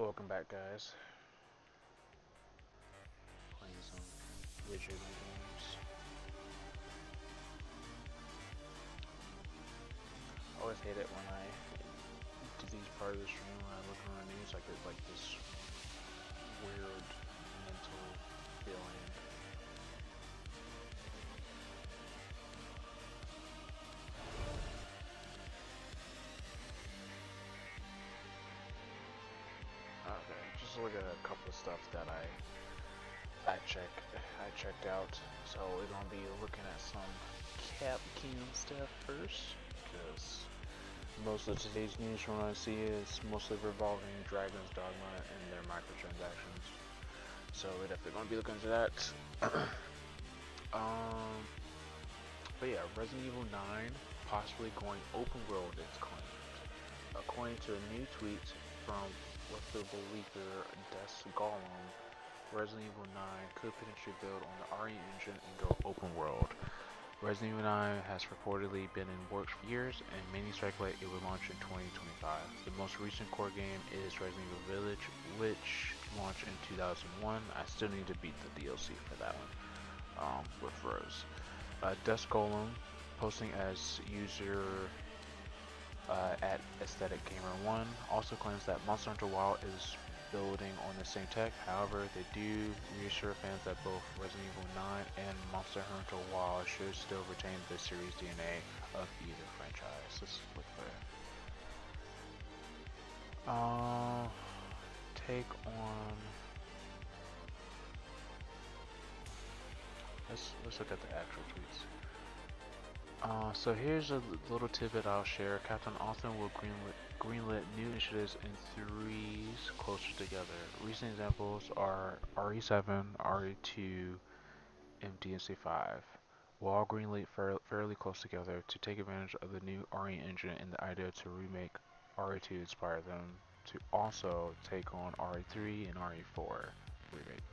Welcome back, guys. Playing some video games. I always hate it when I do these part of the stream when I look around the news. I get like this weird mental feeling. Okay, just look at a couple of stuff that I checked out. So we're gonna be looking at some Capcom stuff first, because most of today's news from what I see is mostly revolving Dragon's Dogma and their microtransactions. So we're definitely gonna be looking into that. But yeah, Resident Evil 9 possibly going open world, it's claimed. According to a new tweet from what's the leaker Des Gollum, Resident Evil 9 could potentially build on the RE engine and go open world. Resident Evil 9 has reportedly been in works for years, and many speculate it will launch in 2025. The most recent core game is Resident Evil Village, which launched in 2001. I still need to beat the DLC for that one, with Rose. Dust Golem, posting as user at Aesthetic Gamer 1, also claims that Monster Hunter Wilds is building on the same tech. However, they do reassure fans that both Resident Evil 9 and Monster Hunter Wilds should still retain the series DNA of either franchise. Let's look there. Take on. Let's look at the actual tweets. So here's a little tidbit I'll share. Captain Author will greenlit new initiatives in threes closer together. Recent examples are RE7, RE2, MDNC5. Will all greenlit fairly close together to take advantage of the new RE engine and the idea to remake RE2 inspire them to also take on RE3 and RE4 remake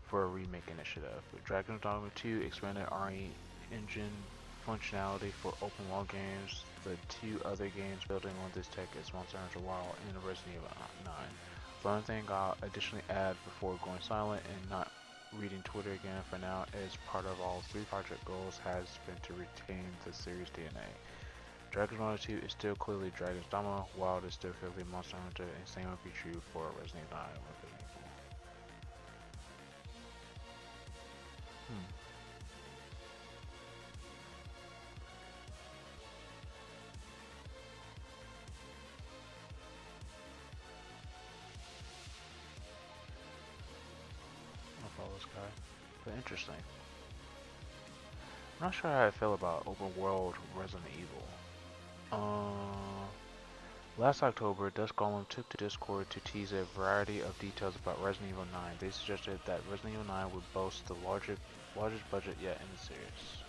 for a remake initiative. Dragon's Dogma 2 expanded RE engine functionality for open world games. The two other games building on this tech is Monster Hunter Wilds and Resident Evil 9. The only thing I'll additionally add before going silent and not reading Twitter again for now is part of all three project goals has been to retain the series DNA. Dragon's Dogma 2 is still clearly Dragon's Dogma, Wild is still clearly Monster Hunter, and same would be true for Resident Evil 9. This guy, but interesting. I'm not sure how I feel about open world Resident Evil. Last October, Dust Golem took to Discord to tease a variety of details about Resident Evil 9. They suggested that Resident Evil 9 would boast the largest budget yet in the series.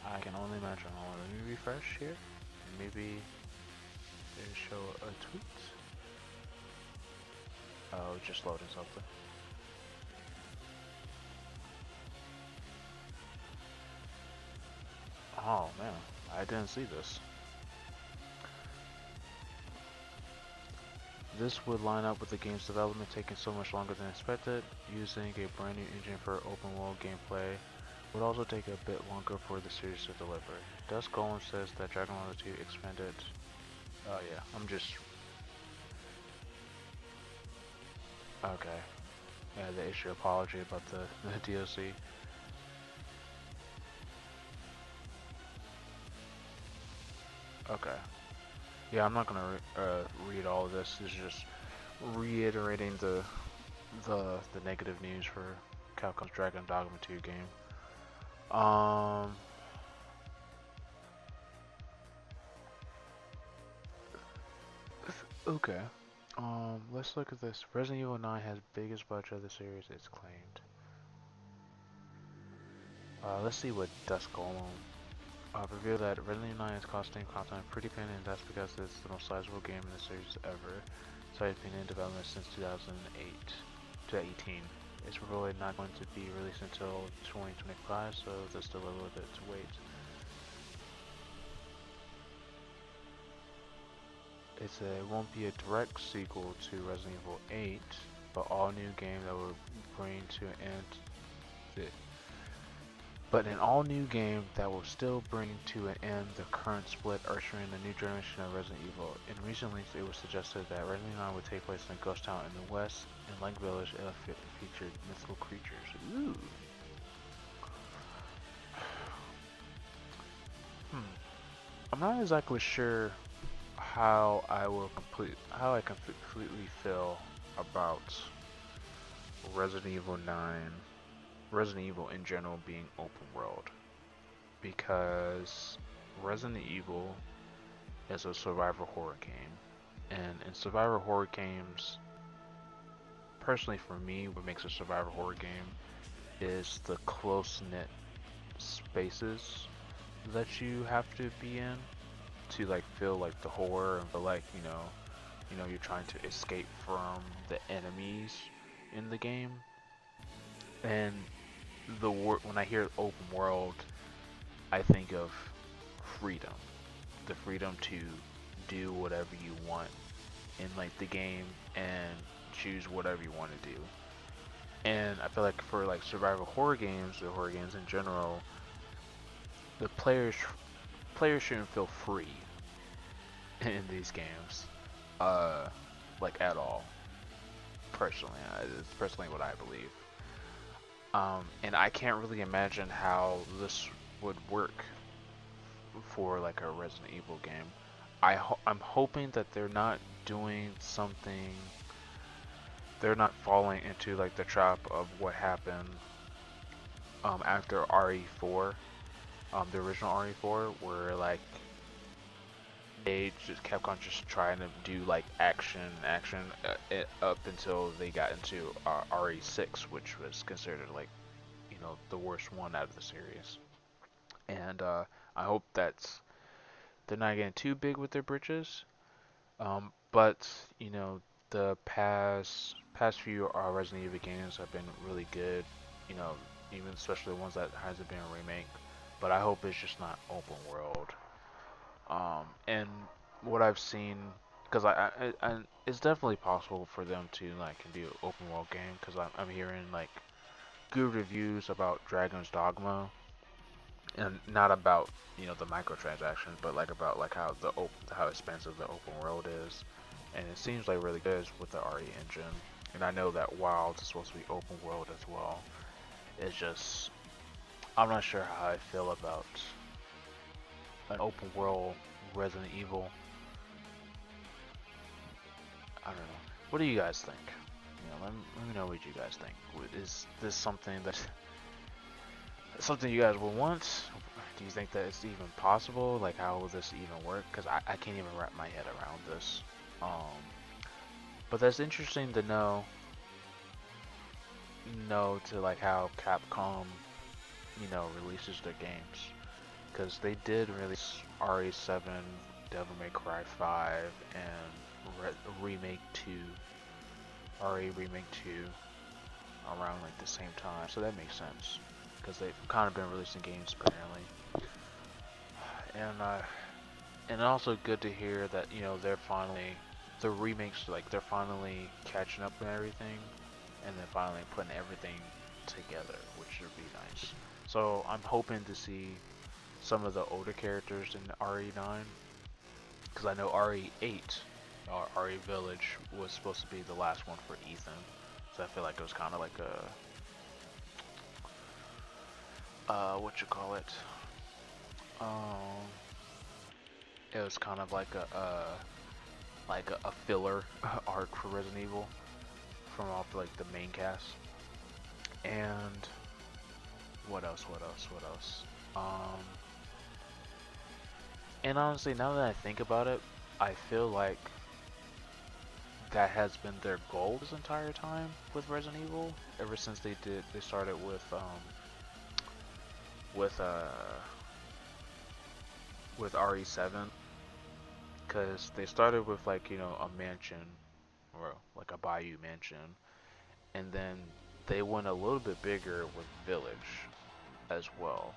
I can only imagine. Let me refresh here. Maybe they show a tweet. Oh, just loading something. Oh man, I didn't see this. This would line up with the game's development taking so much longer than expected. Using a brand new engine for open world gameplay would also take a bit longer for the series to deliver. Dust Golem says that Dragon Ball 2 expanded. Oh yeah, I'm just. Okay. Yeah, they issue apology about the DLC. Okay. Yeah, I'm not gonna read all of this. This is just reiterating the negative news for Capcom's Dragon Dogma 2 game. Okay. Let's look at this. Resident Evil 9 has biggest budget of the series, it's claimed. Let's see what Dust Golem revealed that Resident Evil 9 is costing content pretty penny, and that's because it's the most sizable game in the series ever. So it's been in development since 2018. It's probably not going to be released until 2025, so there's still a little bit to wait. it won't be a direct sequel to Resident Evil 8, but all new game that will bring to an end the but an all-new game that will still bring to an end the current split, ushering a new generation of Resident Evil. In recent leaks, it was suggested that Resident Evil 9 would take place in a ghost town in the west, and like Village, it featured mythical creatures. Ooh. I'm not exactly sure how I completely feel about Resident Evil 9, Resident Evil in general being open world, because Resident Evil is a survival horror game, and in survival horror games, personally for me, what makes a survival horror game is the close-knit spaces that you have to be in to like feel like the horror and feel like you're trying to escape from the enemies in the game. And when I hear open world, I think of freedom, the freedom to do whatever you want in like the game and choose whatever you want to do. And I feel like for like survival horror games or horror games in general, the players shouldn't feel free in these games, like at all. Personally, it's personally what I believe. And I can't really imagine how this would work for like a Resident Evil game. I'm hoping that they're not doing something. They're not falling into like the trap of what happened after RE4, the original RE4, where like Capcom just trying to do like action up until they got into RE6, which was considered like the worst one out of the series. And I hope they're not getting too big with their britches. But the past few Resident Evil games have been really good. Even especially the ones that hasn't been a remake. But I hope it's just not open world. And what I've seen, because it's definitely possible for them to like do an open world game. Because I'm hearing like good reviews about Dragon's Dogma, and not about the microtransactions, but like about like how expensive the open world is, and it seems like really good with the RE engine. And I know that Wild is supposed to be open world as well. It's just I'm not sure how I feel about an open world Resident Evil. I don't know. What do you guys think? Let me know what you guys think. Is this something you guys will want? Do you think that it's even possible? Like, how will this even work? Because I can't even wrap my head around this. But that's interesting to know to like how Capcom, releases their games. Because they did release RE7, Devil May Cry 5, and Remake 2, RE Remake 2, around like the same time. So that makes sense. Because they've kind of been releasing games apparently. And also good to hear that the remakes, like they're finally catching up and everything, and then finally putting everything together, which should be nice. So I'm hoping to see some of the older characters in RE9, because I know RE8, or RE Village, was supposed to be the last one for Ethan. So I feel like it was kind of like it was kind of like a filler arc for Resident Evil from off like the main cast. And what else? And honestly, now that I think about it, I feel like that has been their goal this entire time with Resident Evil. Ever since they started with RE7, because they started with like a mansion, or like a bayou mansion, and then they went a little bit bigger with Village as well.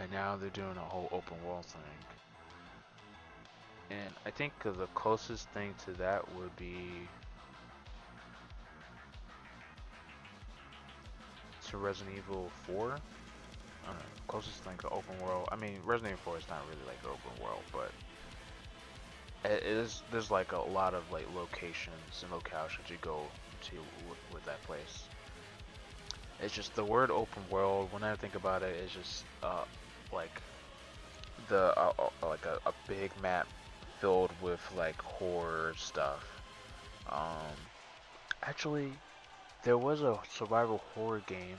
And now they're doing a whole open world thing. And I think the closest thing to that would be to Resident Evil 4. Closest thing to open world. I mean, Resident Evil 4 is not really like open world, but it is. There's like a lot of like locations and locales that you go to with that place. It's just the word open world. When I think about it, it's just like the like a big map filled with like horror stuff. Um, Actually, there was a survival horror game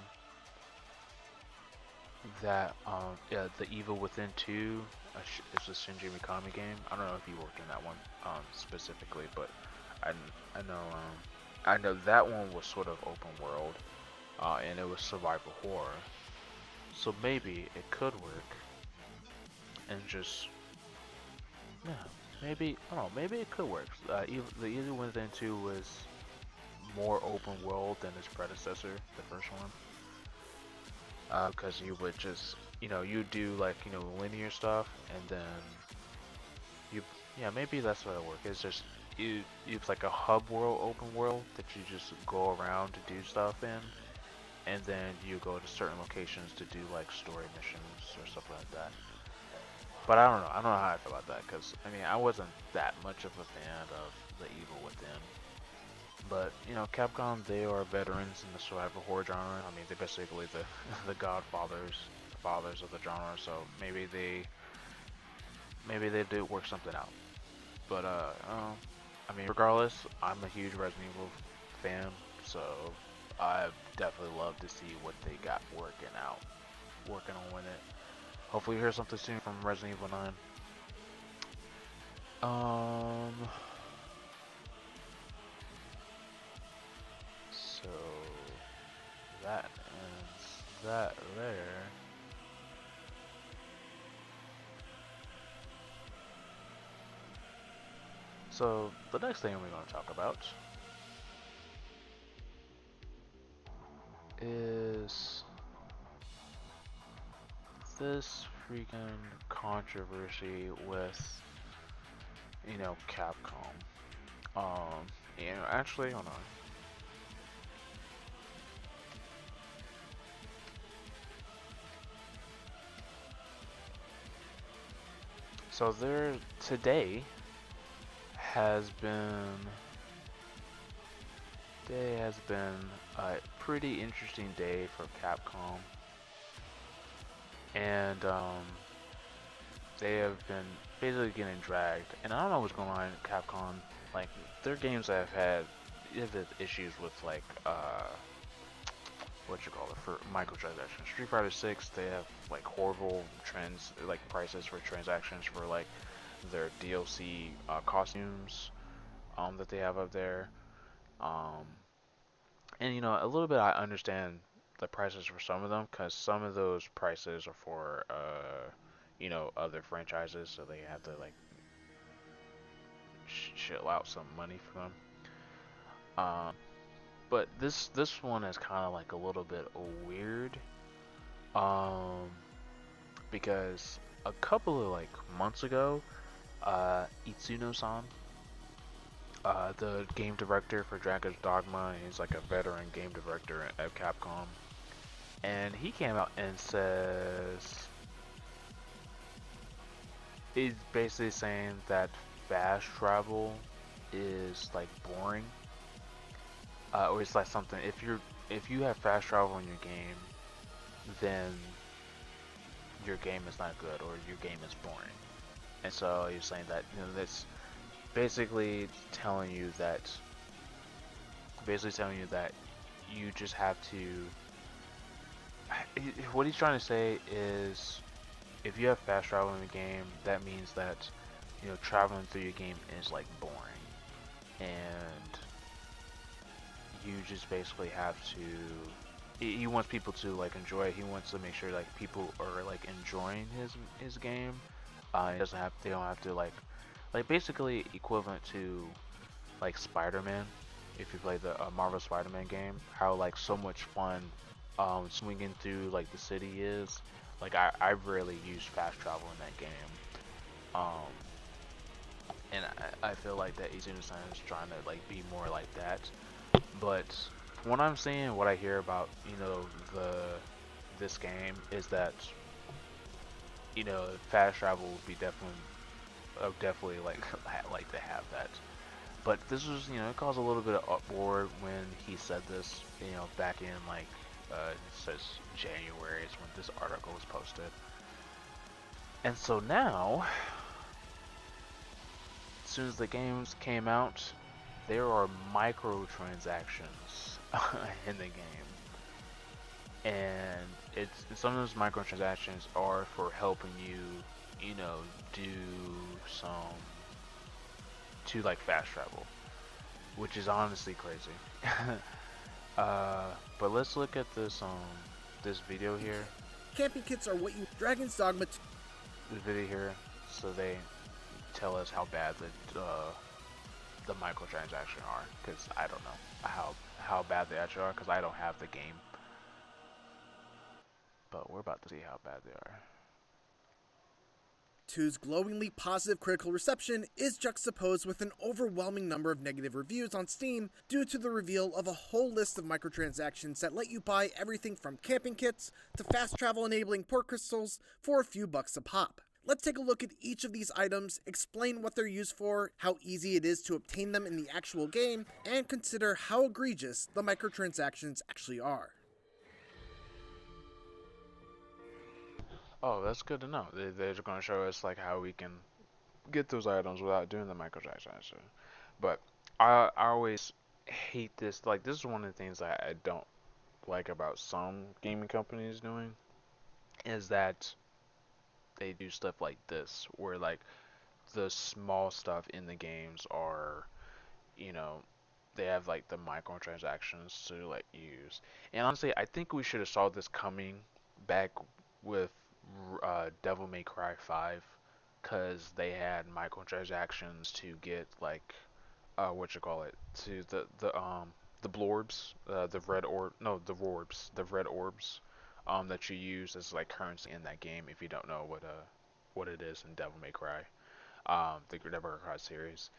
that yeah, the Evil Within 2 is a Shinji Mikami game. I don't know if you worked in that one specifically, but I, I know I know that one was sort of open world, and it was survival horror. So maybe it could work, and just yeah, maybe I don't know, maybe it could work. The Evil Within 2 was more open world than its predecessor, the first one. Because you would just, you do like, linear stuff, and then you, yeah, maybe that's what it work. It's just it's like a hub world, open world that you just go around to do stuff in, and then you go to certain locations to do like story missions or stuff like that. But I don't know how I feel about that, because I mean, I wasn't that much of a fan of the Evil Within. But Capcom, they are veterans in the survival horror genre. I mean, they're basically the the fathers of the genre. So maybe they do work something out. But I mean, regardless, I'm a huge Resident Evil fan, so I definitely love to see what they got working on with it. Hopefully, you hear something soon from Resident Evil 9. So that ends that there. So the next thing we're going to talk about is this freaking controversy with, Capcom. Actually, hold on. So today has been a pretty interesting day for Capcom, and they have been basically getting dragged. And I don't know what's going on at Capcom. Like, their games have had issues with like what you call it, for microtransactions. Street Fighter 6, they have like horrible prices for transactions for like their DLC costumes that they have up there. Um, and a little bit I understand the prices for some of them, because some of those prices are for other franchises, so they have to like chill out some money for them. But this one is kind of like a little bit weird, um, because a couple of like months ago, Itsuno-san, the game director for Dragon's Dogma, he's like a veteran game director at Capcom, and he came out and says he's basically saying that fast travel is like boring, or it's like something, if you have fast travel in your game, then your game is not good, or your game is boring. And so he's saying that that's telling you that basically telling you that you just have to. What he's trying to say is, if you have fast travel in the game, that means that traveling through your game is like boring, and you just basically have to. He wants people to like enjoy it. He wants to make sure like people are like enjoying his game. He doesn't have. They don't have to like basically equivalent to like Spider-Man. If you play the Marvel Spider-Man game, how like so much fun swinging through like the city is. Like I rarely use fast travel in that game. and I feel like that 18 design is trying to like be more like that. But what I'm seeing, what I hear about, you know, the this game is that, you know, fast travel would be definitely like like to have that. But this was, you know, it caused a little bit of uproar when he said this, you know, back in like it says January is when this article was posted. And so now, as soon as the games came out, there are microtransactions in the game, and some of those microtransactions are for helping you, you know, do some to like fast travel, which is honestly crazy. But let's look at this video here. Camping kits are what you Dragon's Dogma. This video here, so they tell us how bad the microtransactions are, because I don't know how bad they actually are, because I don't have the game. But we're about to see how bad they are. 2's glowingly positive critical reception is juxtaposed with an overwhelming number of negative reviews on Steam due to the reveal of a whole list of microtransactions that let you buy everything from camping kits to fast travel enabling port crystals for a few bucks a pop. Let's take a look at each of these items, explain what they're used for, how easy it is to obtain them in the actual game, and consider how egregious the microtransactions actually are. Oh, that's good to know. They're going to show us like how we can get those items without doing the microtransaction. But I always hate this. Like, this is one of the things I don't like about some gaming companies doing, is that they do stuff like this, where like the small stuff in the games are, you know, they have like the microtransactions to like use. And honestly, I think we should have saw this coming back with Devil May Cry 5, because they had microtransactions to get like what you call it, to the blorbs, the red orb, no, the red orbs that you use as like currency in that game. If you don't know what it is in Devil May Cry, the Devil May Cry series,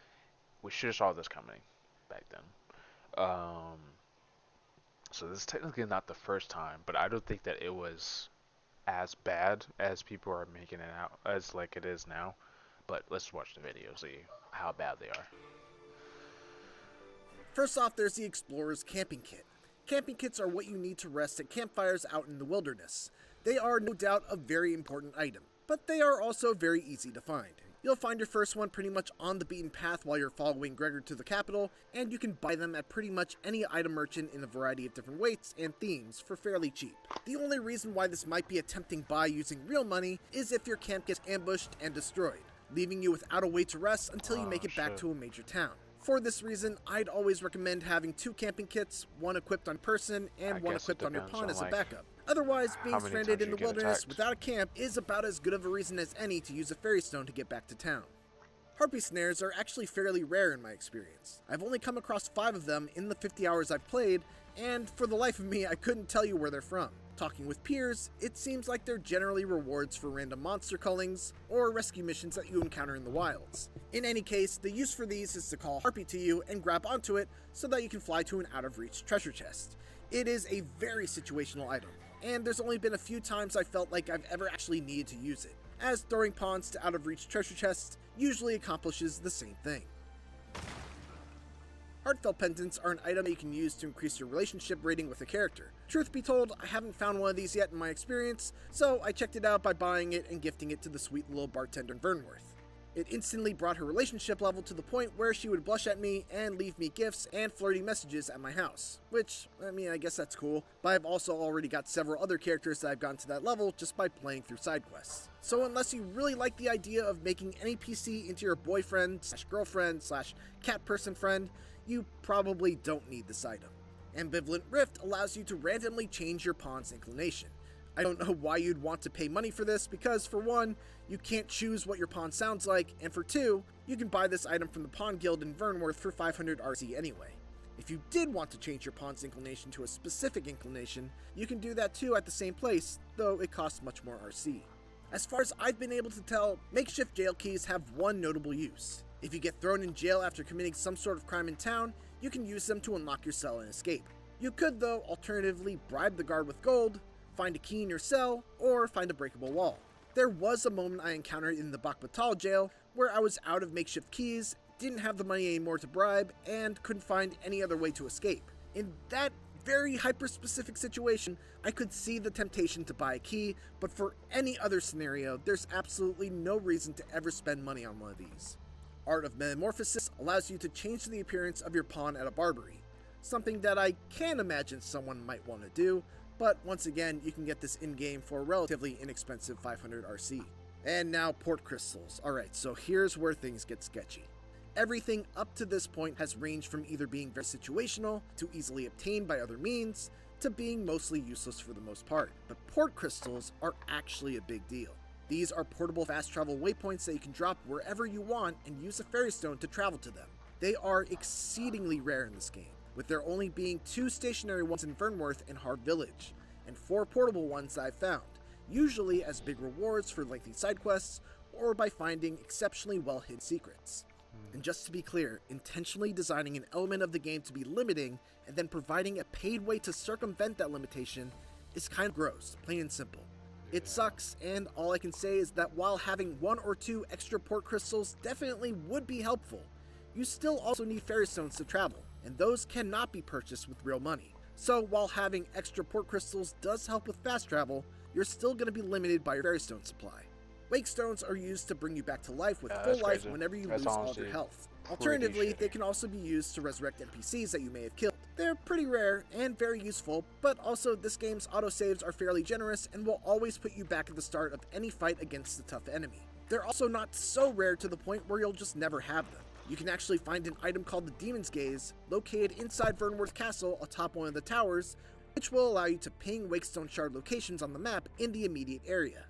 we should have saw this coming back then. So this is technically not the first time, but I don't think that it was as bad as people are making it out as like it is now. But let's watch the video, see how bad they are. First off, there's the Explorer's Camping Kit. Camping kits are what you need to rest at campfires out in the wilderness. They are no doubt a very important item, but they are also very easy to find. You'll find your first one pretty much on the beaten path while you're following Gregor to the capital, and you can buy them at pretty much any item merchant in a variety of different weights and themes for fairly cheap. The only reason why this might be a tempting buy using real money is if your camp gets ambushed and destroyed, leaving you without a way to rest until you make it back to a major town. For this reason, I'd always recommend having 2 camping kits, one equipped on person and one equipped on your pawn as a backup. Otherwise, being stranded in the wilderness without a camp is about as good of a reason as any to use a fairy stone to get back to town. Harpy snares are actually fairly rare in my experience. I've only come across 5 of them in the 50 hours I've played, and for the life of me, I couldn't tell you where they're from. Talking with peers, it seems like they're generally rewards for random monster cullings or rescue missions that you encounter in the wilds. In any case, the use for these is to call Harpy to you and grab onto it so that you can fly to an out-of-reach treasure chest. It is a very situational item, and there's only been a few times I felt like I've ever actually needed to use it, as throwing pawns to out-of-reach treasure chests usually accomplishes the same thing. Heartfelt pendants are an item that you can use to increase your relationship rating with a character. Truth be told, I haven't found one of these yet in my experience, so I checked it out by buying it and gifting it to the sweet little bartender in Vernworth. It instantly brought her relationship level to the point where she would blush at me and leave me gifts and flirty messages at my house. Which, I mean, I guess that's cool, but I've also already got several other characters that I've gotten to that level just by playing through side quests. So unless you really like the idea of making any PC into your boyfriend/girlfriend/cat person friend, you probably don't need this item. Ambivalent Rift allows you to randomly change your pawn's inclination. I don't know why you'd want to pay money for this because, for one, you can't choose what your pawn sounds like, and for two, you can buy this item from the Pawn Guild in Vernworth for 500 RC anyway. If you did want to change your pawn's inclination to a specific inclination, you can do that too at the same place, though it costs much more RC. As far as I've been able to tell, makeshift jail keys have one notable use. If you get thrown in jail after committing some sort of crime in town, you can use them to unlock your cell and escape. You could, though, alternatively bribe the guard with gold, find a key in your cell, or find a breakable wall. There was a moment I encountered in the Bakhbatal jail where I was out of makeshift keys, didn't have the money anymore to bribe, and couldn't find any other way to escape. In that very hyper-specific situation, I could see the temptation to buy a key, but for any other scenario, there's absolutely no reason to ever spend money on one of these. Art of Metamorphosis allows you to change the appearance of your pawn at a barbary, something that I can imagine someone might want to do, but once again, you can get this in-game for a relatively inexpensive 500 RC. And now port crystals. Alright, so here's where things get sketchy. Everything up to this point has ranged from either being very situational, to easily obtained by other means, to being mostly useless for the most part. But port crystals are actually a big deal. These are portable fast travel waypoints that you can drop wherever you want and use a fairy stone to travel to them. They are exceedingly rare in this game, with there only being 2 stationary ones in Vernworth and Harv Village, and 4 portable ones that I've found, usually as big rewards for lengthy side quests, or by finding exceptionally well-hidden secrets. And just to be clear, intentionally designing an element of the game to be limiting, and then providing a paid way to circumvent that limitation, is kind of gross, plain and simple. It sucks, and all I can say is that while having 1 or 2 extra port crystals definitely would be helpful, you still also need fairy stones to travel, and those cannot be purchased with real money. So while having extra port crystals does help with fast travel, you're still going to be limited by your fairy stone supply. Wake stones are used to bring you back to life with full life whenever you lose all of your health. Alternatively, they can also be used to resurrect NPCs that you may have killed. They're pretty rare and very useful, but also this game's autosaves are fairly generous and will always put you back at the start of any fight against a tough enemy. They're also not so rare to the point where you'll just never have them. You can actually find an item called the Demon's Gaze, located inside Vernworth Castle atop one of the towers, which will allow you to ping Wakestone Shard locations on the map in the immediate area.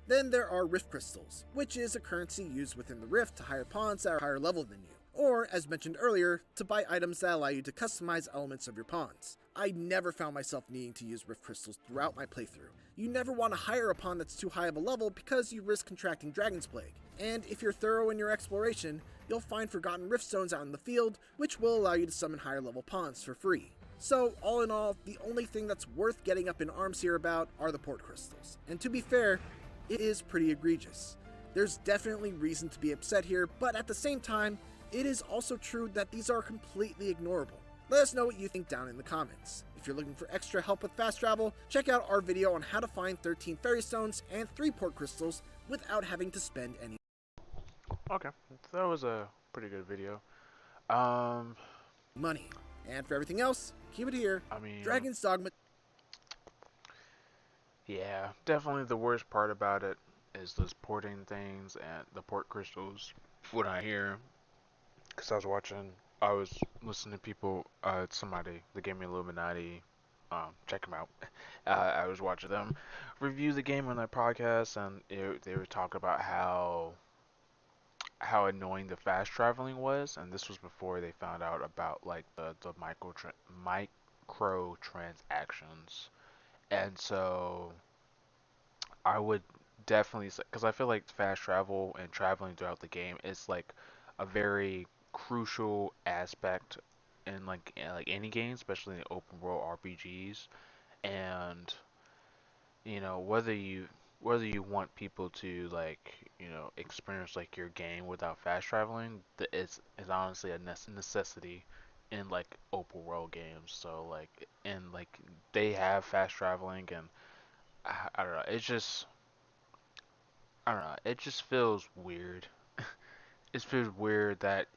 Then there are Rift Crystals, which is a currency used within the Rift to hire pawns that are higher level than you, or, as mentioned earlier, to buy items that allow you to customize elements of your pawns. I never found myself needing to use Rift Crystals throughout my playthrough. You never want to hire a pawn that's too high of a level because you risk contracting Dragon's Plague, and if you're thorough in your exploration, you'll find forgotten Rift Stones out in the field, which will allow you to summon higher level pawns for free. So, all in all, the only thing that's worth getting up in arms here about are the port crystals. And to be fair, it is pretty egregious. There's definitely reason to be upset here, but at the same time, it is also true that these are completely ignorable. Let us know what you think down in the comments. If you're looking for extra help with fast travel, check out our video on how to find 13 fairy stones and 3 port crystals without having to spend any. Okay, that was a pretty good video. Money. And for everything else, keep it here. I mean, Dragon's Dogma. yeah, definitely the worst part about it is those porting things and the port crystals. What I hear, because I was listening to people, somebody, the Game Illuminati, check them out. I was watching them review the game on their podcast, and they were talking about how annoying the fast traveling was, and this was before they found out about like the micro transactions. And so I would definitely say, because I feel like fast travel and traveling throughout the game is like a very crucial aspect in like any game, especially in open world RPGs. And whether you want people to like experience like your game without fast traveling, is honestly a necessity in like open world games. So like and like they have fast traveling, and I don't know, it just feels weird. It feels weird that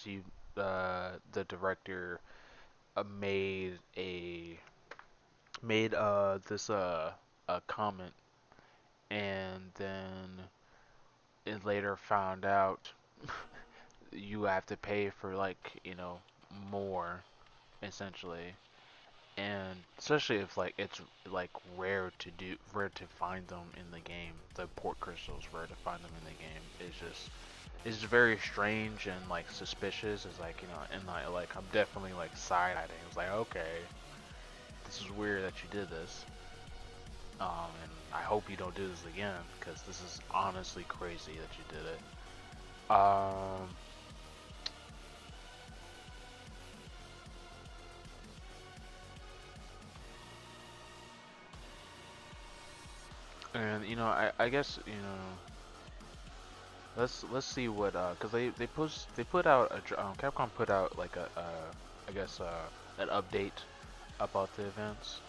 you the director made this a comment, and then it later found out you have to pay for like more, essentially. And especially if like it's like rare to find them in the game. The port crystals, rare to find them in the game. It's very strange and like suspicious. It's like and like I'm definitely like side-eyeing. It's like, okay, this is weird that you did this. And I hope you don't do this again, because this is honestly crazy that you did it. Um, and I guess let's see what cause they put out Capcom put out like a I guess an update about the events,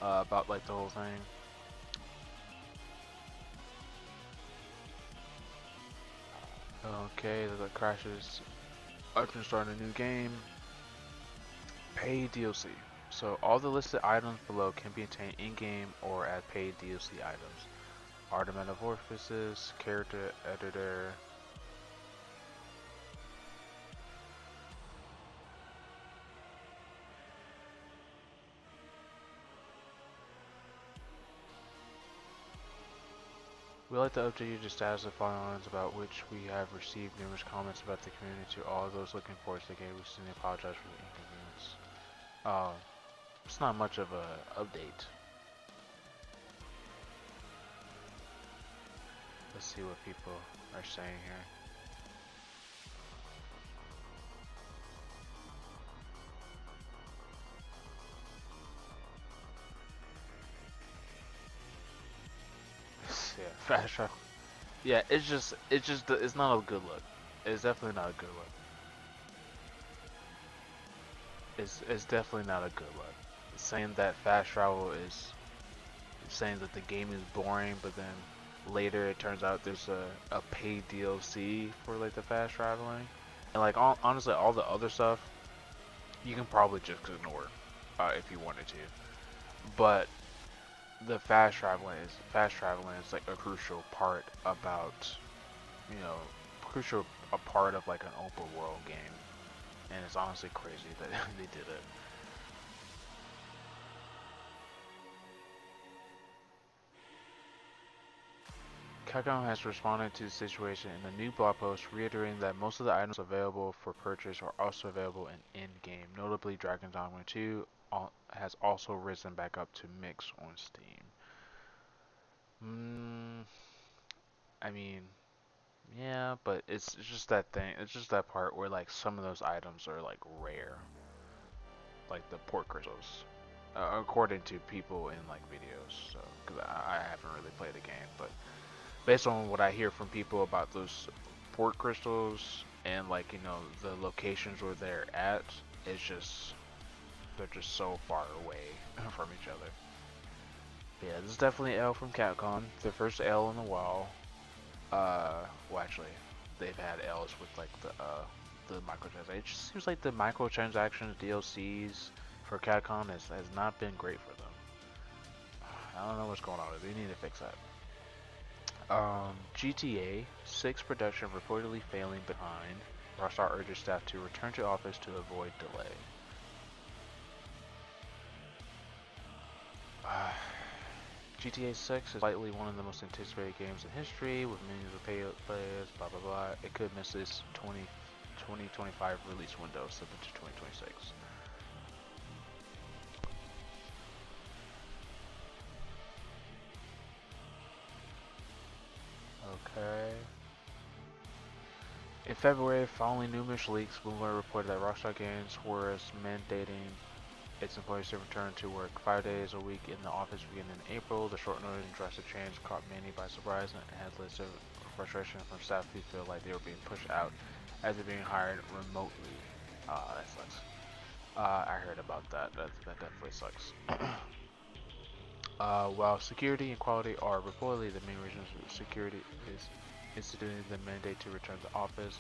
about like the whole thing. Okay, the crashes. I can start a new game. Paid DLC. So all the listed items below can be obtained in-game or as paid DLC items. Art of Metamorphosis, character editor. We like to update you to status of filings about which we have received numerous comments about the community. To all those looking forward to the game, we sincerely apologize for the inconvenience. It's not much of a update. Let's see what people are saying here. Yeah, fast travel. Yeah, it's not a good look. It's definitely not a good look. It's definitely not a good look. Saying that fast travel is saying that the game is boring, but then later it turns out there's a paid DLC for like the fast traveling, and like honestly all the other stuff you can probably just ignore if you wanted to, but the fast traveling is like a crucial part about crucial a part of like an open world game, and it's honestly crazy that they did it. Capcom has responded to the situation in a new blog post, reiterating that most of the items available for purchase are also available in-game. Notably, Dragon's Dogma 2 has also risen back up to mix on Steam. I mean, yeah, but it's just that thing. It's just that part where like some of those items are like rare, like the port crystals, according to people in like videos. So, because I haven't really played the game, but based on what I hear from people about those port crystals and like the locations where they're at, it's just they're just so far away from each other. But yeah, this is definitely L from Capcom. The first L in a while. Well, actually, they've had L's with like the microtransactions. It just seems like the microtransactions DLCs for Capcom has not been great for them. I don't know what's going on. They need to fix that. GTA 6 production reportedly failing behind. Rockstar urges staff to return to office to avoid delay. GTA 6 is likely one of the most anticipated games in history, with millions of players, blah blah blah. It could miss its 2025 release window, slipping to 2026. Okay. In February, following numerous leaks, Bloomberg reported that Rockstar Games was mandating its employees to return to work 5 days a week in the office beginning in April. The short notice and drastic change caught many by surprise and has led to frustration from staff who feel like they were being pushed out as they're being hired remotely. That sucks. I heard about that. That definitely sucks. While security and quality are reportedly the main reasons security is instituting the mandate to return to office,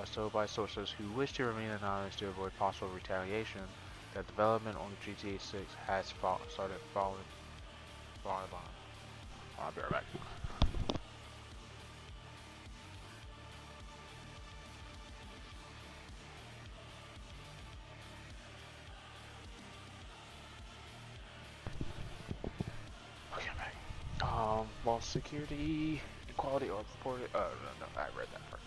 so by sources who wish to remain anonymous to avoid possible retaliation, that development on GTA 6 has started falling behind. I'll be right back. Okay, I'm back. While security and quality are reported, no, I read that part.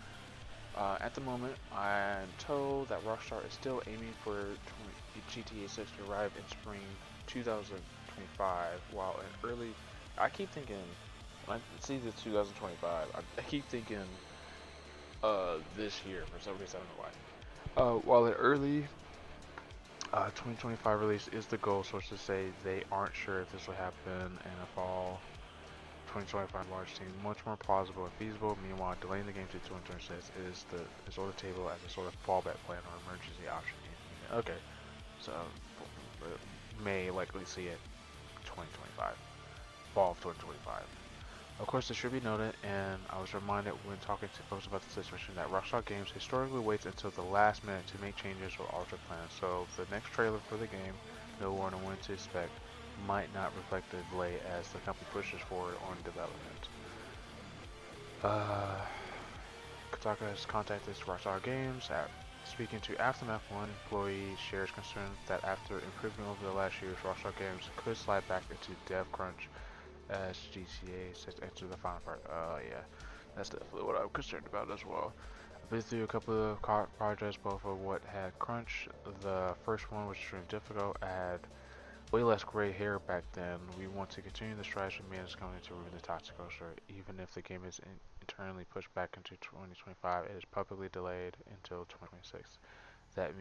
At the moment, I'm told that Rockstar is still aiming for GTA 6 to arrive in spring 2025. 2025, while in early, I keep thinking, when I see the 2025, I keep thinking, this year for some reason, I don't know why. While an early 2025 release is the goal, sources say they aren't sure if this will happen in a fall 2025 launch seems much more plausible and feasible. Meanwhile, delaying the game to 2026 is on the table as a sort of fallback plan or emergency option. Okay, so may likely see it 2025, fall of 2025. Of course, it should be noted, and I was reminded when talking to folks about the situation, that Rockstar Games historically waits until the last minute to make changes or alter plans. So the next trailer for the game, no one on when to expect, might not reflect the delay as the company pushes forward on development. Uh, Kotaku has contacted Rockstar Games. Speaking to Aftermath, one employee shares concern that after improving over the last years, Rockstar Games could slide back into dev crunch as GTA 6 enter the final part. Yeah, that's definitely what I'm concerned about as well. I've been through a couple of projects, both of what had crunch. The first one was extremely difficult. I had way less gray hair back then. We want to continue the strategy managed company to remove the toxic culture. Even if the game is internally pushed back into 2025, it is publicly delayed until 2026. That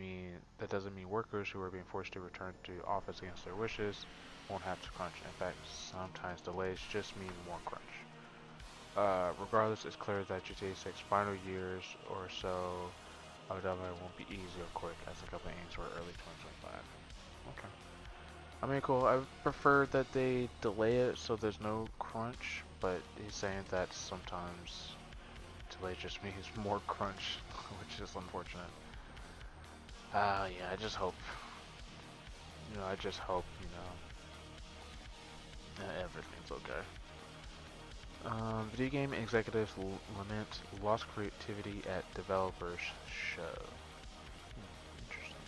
doesn't mean workers who are being forced to return to office against their wishes won't have to crunch. In fact, sometimes delays just mean more crunch. Regardless, it's clear that GTA 6 final years or so of development won't be easy or quick, as the company aims for early 2025. Okay. I mean, cool. I prefer that they delay it so there's no crunch, but he's saying that sometimes delay just means more crunch, which is unfortunate. Yeah, I just hope, I just hope, that everything's okay. Video game executives lament lost creativity at developers show. Interesting.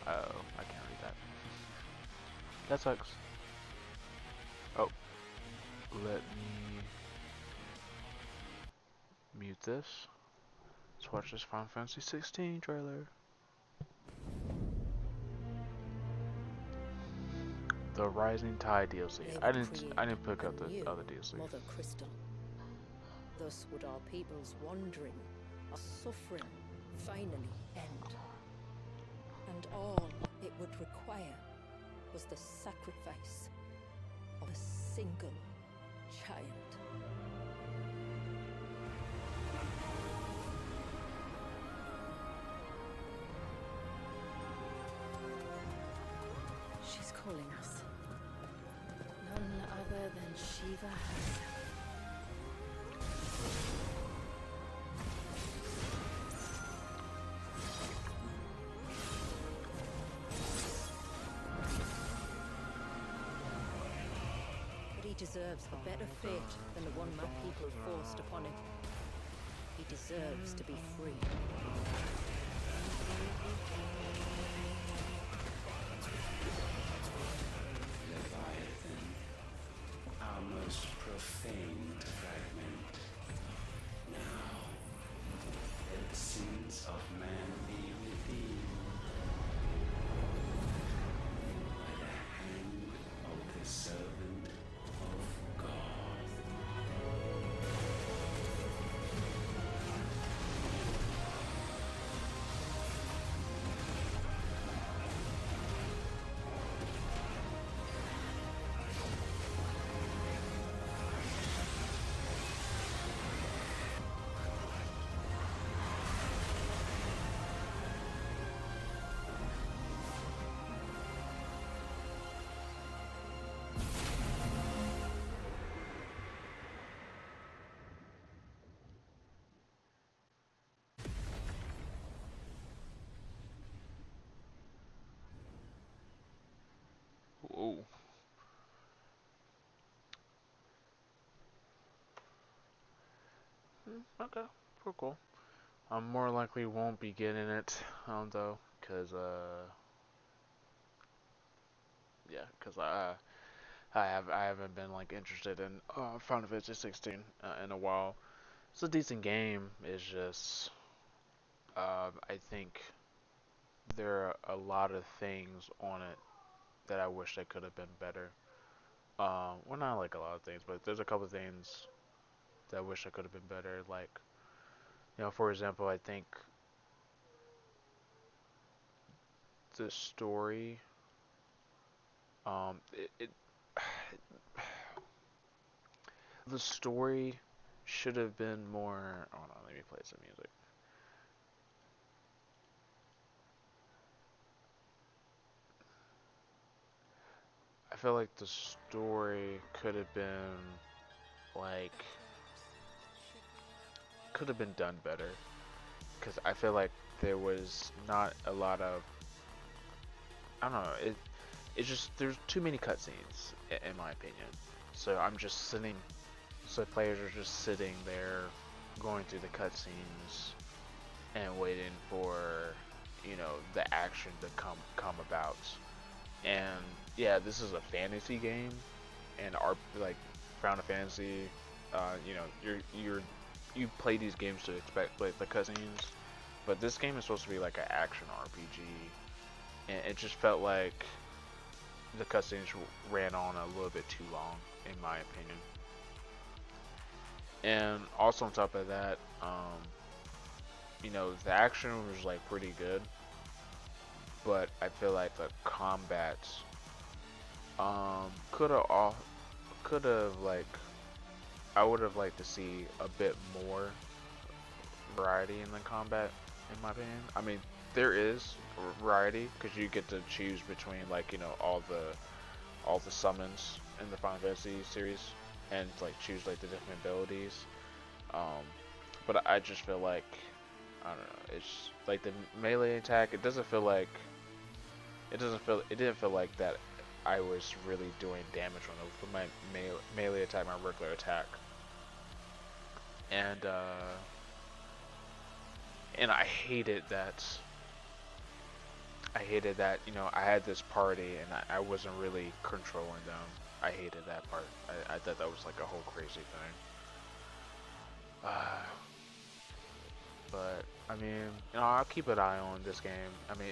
Oh, I can't read that. That sucks. Oh, let me mute this. Let's watch this Final Fantasy 16 trailer. The Rising Tide DLC. I didn't pick up the other DLC. Mother Crystal. Thus would our people's wandering, our suffering, finally end. And all it would require was the sacrifice of a single child. She's calling us. None other than Shiva herself. But he deserves a better fate than the one my people forced upon him. He deserves to be free. Our most profane fragment. Now, let the sins of man be redeemed by the hand of the servant of God. Whoa. Okay, cool. I more likely won't be getting it, though, yeah, I haven't been like interested in Final Fantasy 16 in a while. It's a decent game. It's just I think there are a lot of things on it that I wish that could have been better. Well, not like a lot of things, but there's a couple of things that I wish I could have been better. Like, for example, I think the story, it the story should have been more. Hold on, let me play some music. I feel like the story could have been like could have been done better because I feel like there was not a lot of I don't know it's just there's too many cutscenes in my opinion. So I'm just sitting so players are just sitting there going through the cutscenes and waiting for the action to come about. And yeah, this is a fantasy game, and our like Final Fantasy, you play these games to expect like the cutscenes, but this game is supposed to be like an action RPG, and it just felt like the cutscenes ran on a little bit too long, in my opinion. And also on top of that, the action was like pretty good, but I feel like the combat could have like I would have liked to see a bit more variety in the combat, in my opinion. I mean, there is variety because you get to choose between like all the summons in the Final Fantasy series and like choose like the different abilities. But I just feel like I don't know. It's like the melee attack. It didn't feel like that. I was really doing damage with my melee attack, my regular attack, and I hated that. I had this party and I wasn't really controlling them. I hated that part. I thought that was like a whole crazy thing. But I mean, I'll keep an eye on this game. I mean,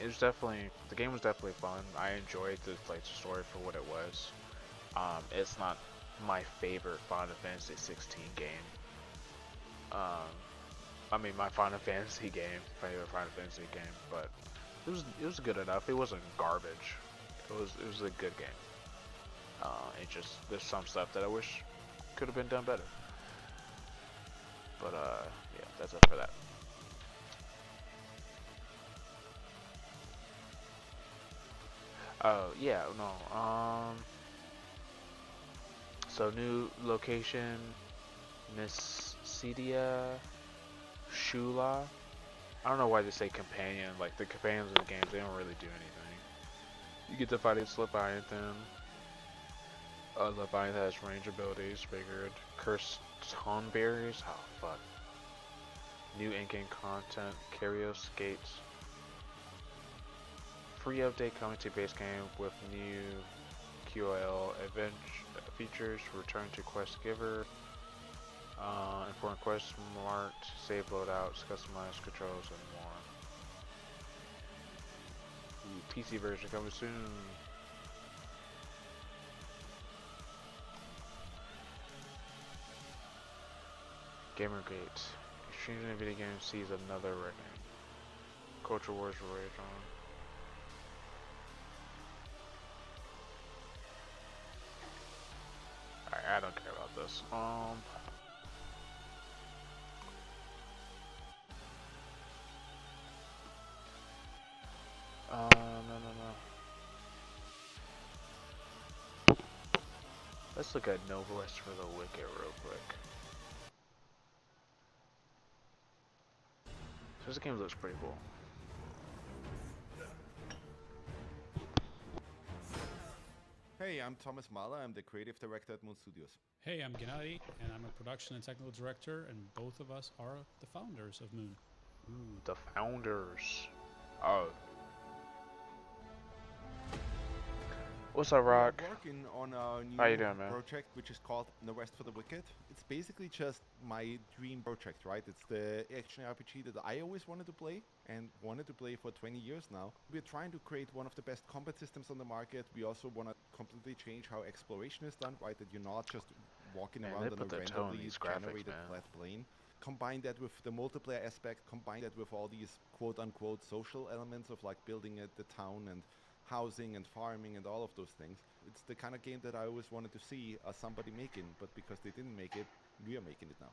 the game was definitely fun. I enjoyed the story for what it was. It's not my favorite Final Fantasy 16 game. I mean, my favorite Final Fantasy game, but it was good enough. It wasn't garbage. It was a good game. It just there's some stuff that I wish could have been done better. But yeah, that's it for that. Oh yeah, no. So new location, Miss Cedia, Shula. I don't know why they say companion. Like the companions in the games, they don't really do anything. You get to fight a Leviathan. Leviathan has range abilities, figured. Cursed Tonberries. Oh fuck. New in-game content, Karios Skates. Free update coming to base game with new QOL event features. Return to quest giver. Important quests marked, save loadouts, customized controls, and more. Ooh, PC version coming soon. Gamergate. Exchanging video game sees another reckoning. Culture Wars rage on. Alright, I don't care about this. No. Let's look at Novelist for the Wicked real quick. So this game looks pretty cool. Hey, I'm Thomas Mahler. I'm the creative director at Moon Studios. Hey, I'm Gennady, and I'm a production and technical director, and both of us are the founders of Moon. Ooh, the founders. Oh. What's up, We are Rock? working on a How you new doing, man? project which is called No Rest for the Wicked. It's basically just my dream project, right? It's the action RPG that I always wanted to play and wanted to play for 20 years now. We're trying to create one of the best combat systems on the market. We also want to completely change how exploration is done, right? That you're not just walking Man, they around on a put the tone in randomly these graphics, generated man. flat plane. Combine that with the multiplayer aspect, combine that with all these quote-unquote social elements of like building the town and housing and farming and all of those things. It's the kind of game that I always wanted to see somebody making, but because they didn't make it, we are making it now.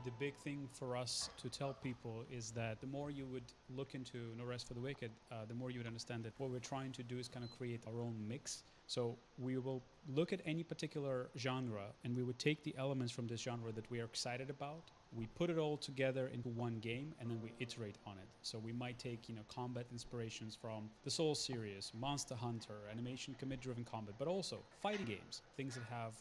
The big thing for us to tell people is that the more you would look into No Rest for the Wicked, the more you would understand that what we're trying to do is kind of create our own mix. So we will look at any particular genre and we would take the elements from this genre that we are excited about. We put it all together into one game and then we iterate on it. So we might take, combat inspirations from the Soul series, Monster Hunter, animation commit-driven combat, but also fighting games, things that have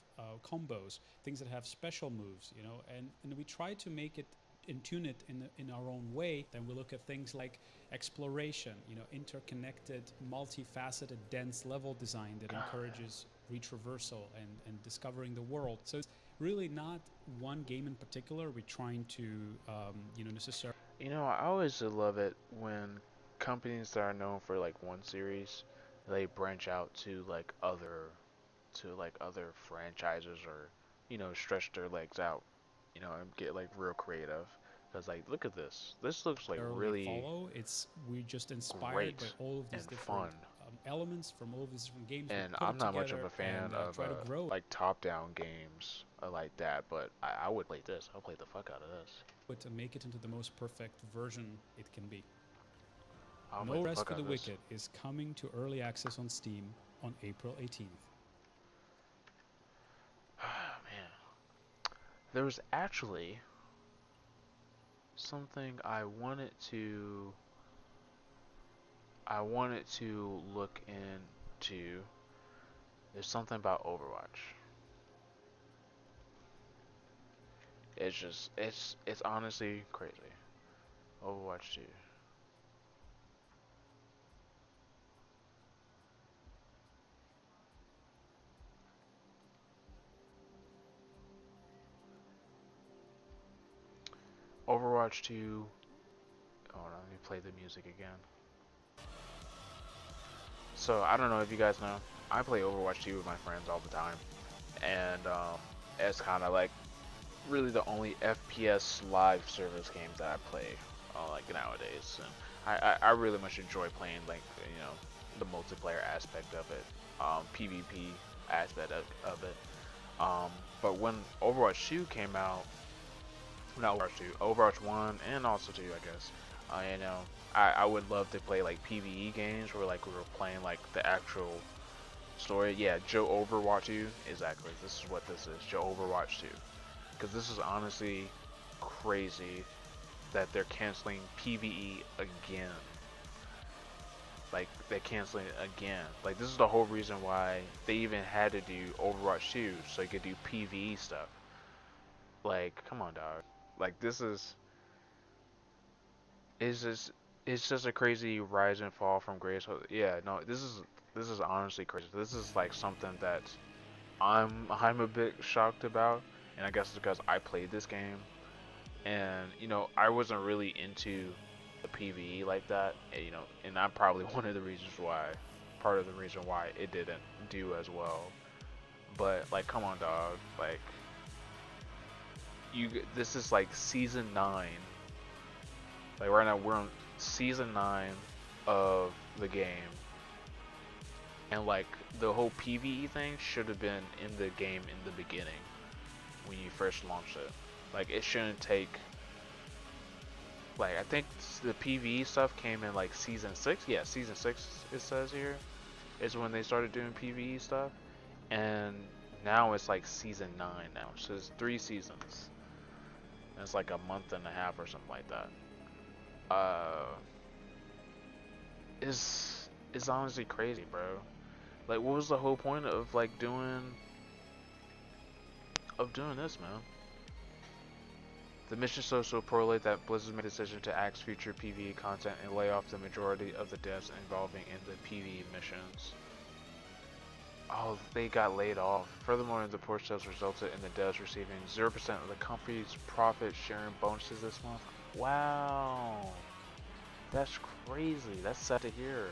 combos, things that have special moves, and we try to make it and tune it in our own way. Then we look at things like exploration, interconnected, multifaceted, dense level design that encourages retraversal and discovering the world. So it's really not one game in particular we're trying to, necessarily. I always love it when companies that are known for like one series, they branch out to other franchises or, stretch their legs out, and get like real creative. Cause like, look at this. This looks like really Follow. We're just inspired by great all of these and different fun. elements from all of these different games. We And put I'm it not much of together a fan and of try to grow like top-down games like that, but I would play this. I'll play the fuck out of this. it to make it into the most perfect version it can be. I'll play No the Rest fuck for out the of this. Wicked is coming to early access on Steam on April 18th. Man, there was actually something I wanted to look into. There's something about Overwatch. It's honestly crazy. Overwatch 2. Overwatch 2. Hold on, let me play the music again. So I don't know if you guys know, I play Overwatch 2 with my friends all the time, and it's kind of like really the only FPS live service games that I play, like nowadays. And I really much enjoy playing like the multiplayer aspect of it, PvP aspect of it. But when Overwatch 2 came out, not Overwatch 2, Overwatch 1 and also 2, I guess. I would love to play like PvE games where like we were playing like the actual story. Yeah, Joe Overwatch 2, exactly. This is what this is, Joe Overwatch 2. Because this is honestly crazy that they're canceling PvE again. Like, they're canceling it again. Like, this is the whole reason why they even had to do Overwatch 2, so you could do PvE stuff. Like, come on, dog. Like, it's just a crazy rise and fall from grace. Yeah, no, this is honestly crazy. This is like something that I'm a bit shocked about, and I guess it's because I played this game, and I wasn't really into the PvE like that, and I'm probably part of the reason why it didn't do as well. But like, come on, dog, like this is like season 9. Like right now we're on season 9 of the game, and like the whole PvE thing should have been in the game in the beginning when you first launched it. Like it shouldn't take, like I think the PvE stuff came in like season 6. Yeah, season 6 it says here is when they started doing PvE stuff, and now it's like season 9 now. So it's 3 seasons. And it's like a month and a half or something like that. Is honestly crazy, bro. Like, what was the whole point of like doing this, man? The mission sold so poorly that Blizzard made a decision to axe future PvE content and lay off the majority of the devs involving in the PvE missions. Oh, they got laid off. Furthermore, the poor sales resulted in the devs receiving 0% of the company's profit sharing bonuses this month. Wow. That's crazy. That's sad to hear.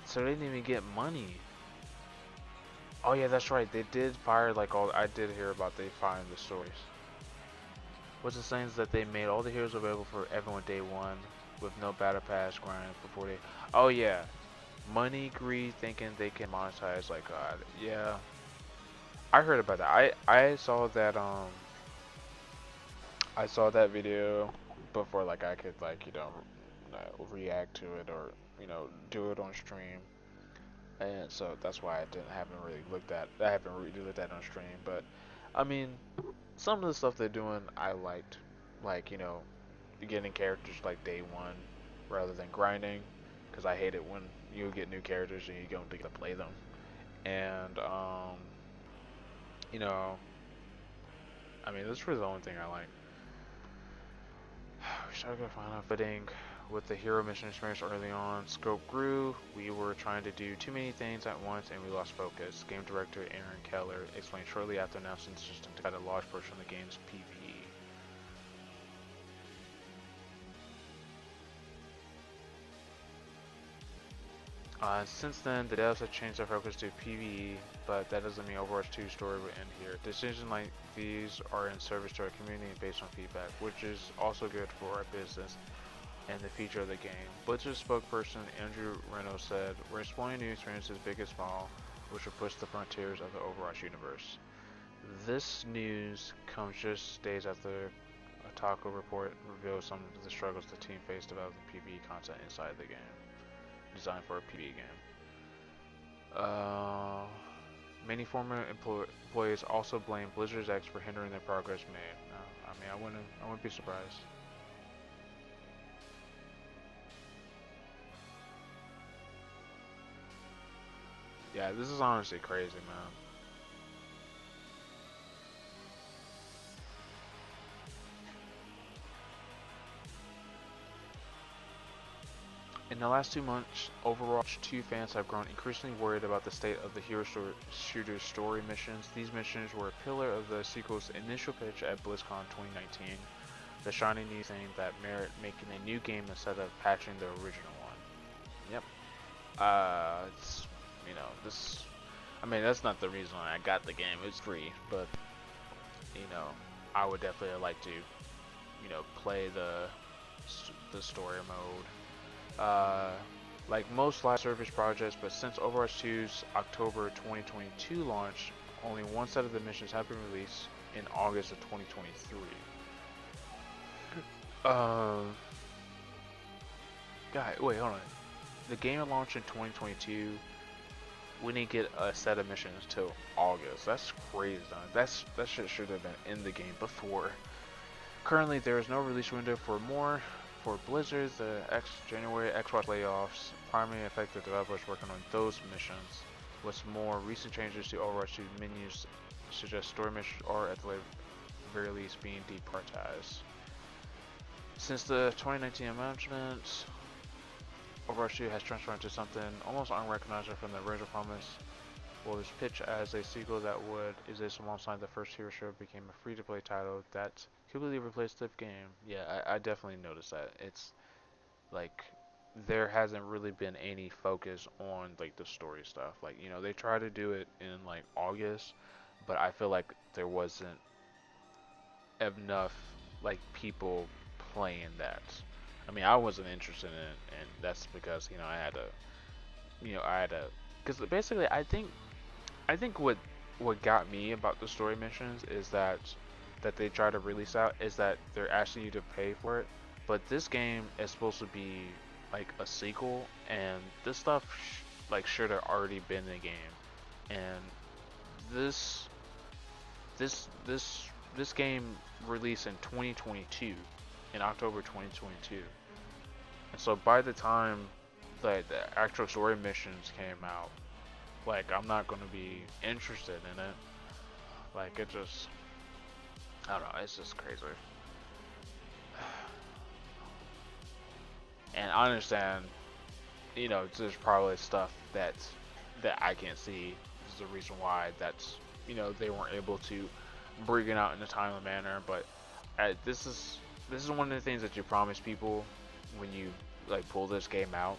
So they didn't even get money. Oh yeah, that's right. They did fire like all. I did hear about they firing the stories. What's the saying is that they made all the heroes available for everyone day one, with no battle pass grind before they. Oh yeah, money greed, thinking they can monetize like God. Yeah, I heard about that. I saw that I saw that video before like I could like react to it or do it on stream. And so that's why I haven't really looked at on stream. But I mean, some of the stuff they're doing I liked, like getting characters like day one rather than grinding, because I hate it when you get new characters and you don't get to play them. And you know, I mean that's really the only thing I like. We started to find a footing with the hero mission experience early on. Scope grew, we were trying to do too many things at once and we lost focus. Game director Aaron Keller explained shortly after announcing the system to cut a large portion of the game's PvE. Since then, the devs have changed their focus to PvE, but that doesn't mean Overwatch 2 story will end here. Decisions like these are in service to our community and based on feedback, which is also good for our business and the future of the game. Blizzard spokesperson Andrew Reynolds said, "We're exploring new experiences big and small, which will push the frontiers of the Overwatch universe." This news comes just days after a Taco report revealed some of the struggles the team faced developing PvE content inside the game, designed for a PvE game. Many former employees also blame Blizzard's X for hindering their progress made. I mean, I wouldn't be surprised. Yeah, this is honestly crazy, man. In the last 2 months, Overwatch 2 fans have grown increasingly worried about the state of the hero shooter story missions. These missions were a pillar of the sequel's initial pitch at BlizzCon 2019, the shiny new thing that merit making a new game instead of patching the original one. Yep. It's, this, I mean, that's not the reason I got the game. It's free, but, I would definitely like to, play the story mode. Like most live service projects, but since Overwatch 2's October 2022 launch, only one set of the missions have been released in August of 2023. Wait, hold on. The game launched in 2022. We didn't get a set of missions till August. That's crazy. That shit should have been in the game before. Currently, there is no release window for Blizzard. The January Xbox layoffs primarily affect the developers working on those missions. What's more, recent changes to Overwatch 2 menus suggest story missions are at the very least being deprioritized. Since the 2019 announcement, Overwatch 2 has transformed into something almost unrecognizable from the original promise. Well, this pitch as a sequel that would exist alongside the first hero show became a free-to-play title that completely replaced the game. Yeah, I definitely noticed that. It's like there hasn't really been any focus on like the story stuff. Like, they tried to do it in like August, but I feel like there wasn't enough like people playing that. I mean, I wasn't interested in it, and that's because I had to, because basically I think what got me about the story missions is that they try to release out is that they're asking you to pay for it, but this game is supposed to be like a sequel, and this stuff should have already been in the game, and this game released in 2022, in October 2022, and so by the time the actual story missions came out, like I'm not going to be interested in it. Like it just, I don't know, it's just crazy. And I understand, you know, there's probably stuff that I can't see. This is the reason why that's, you know, they weren't able to bring it out in a timely manner. But this is one of the things that you promise people when you like pull this game out,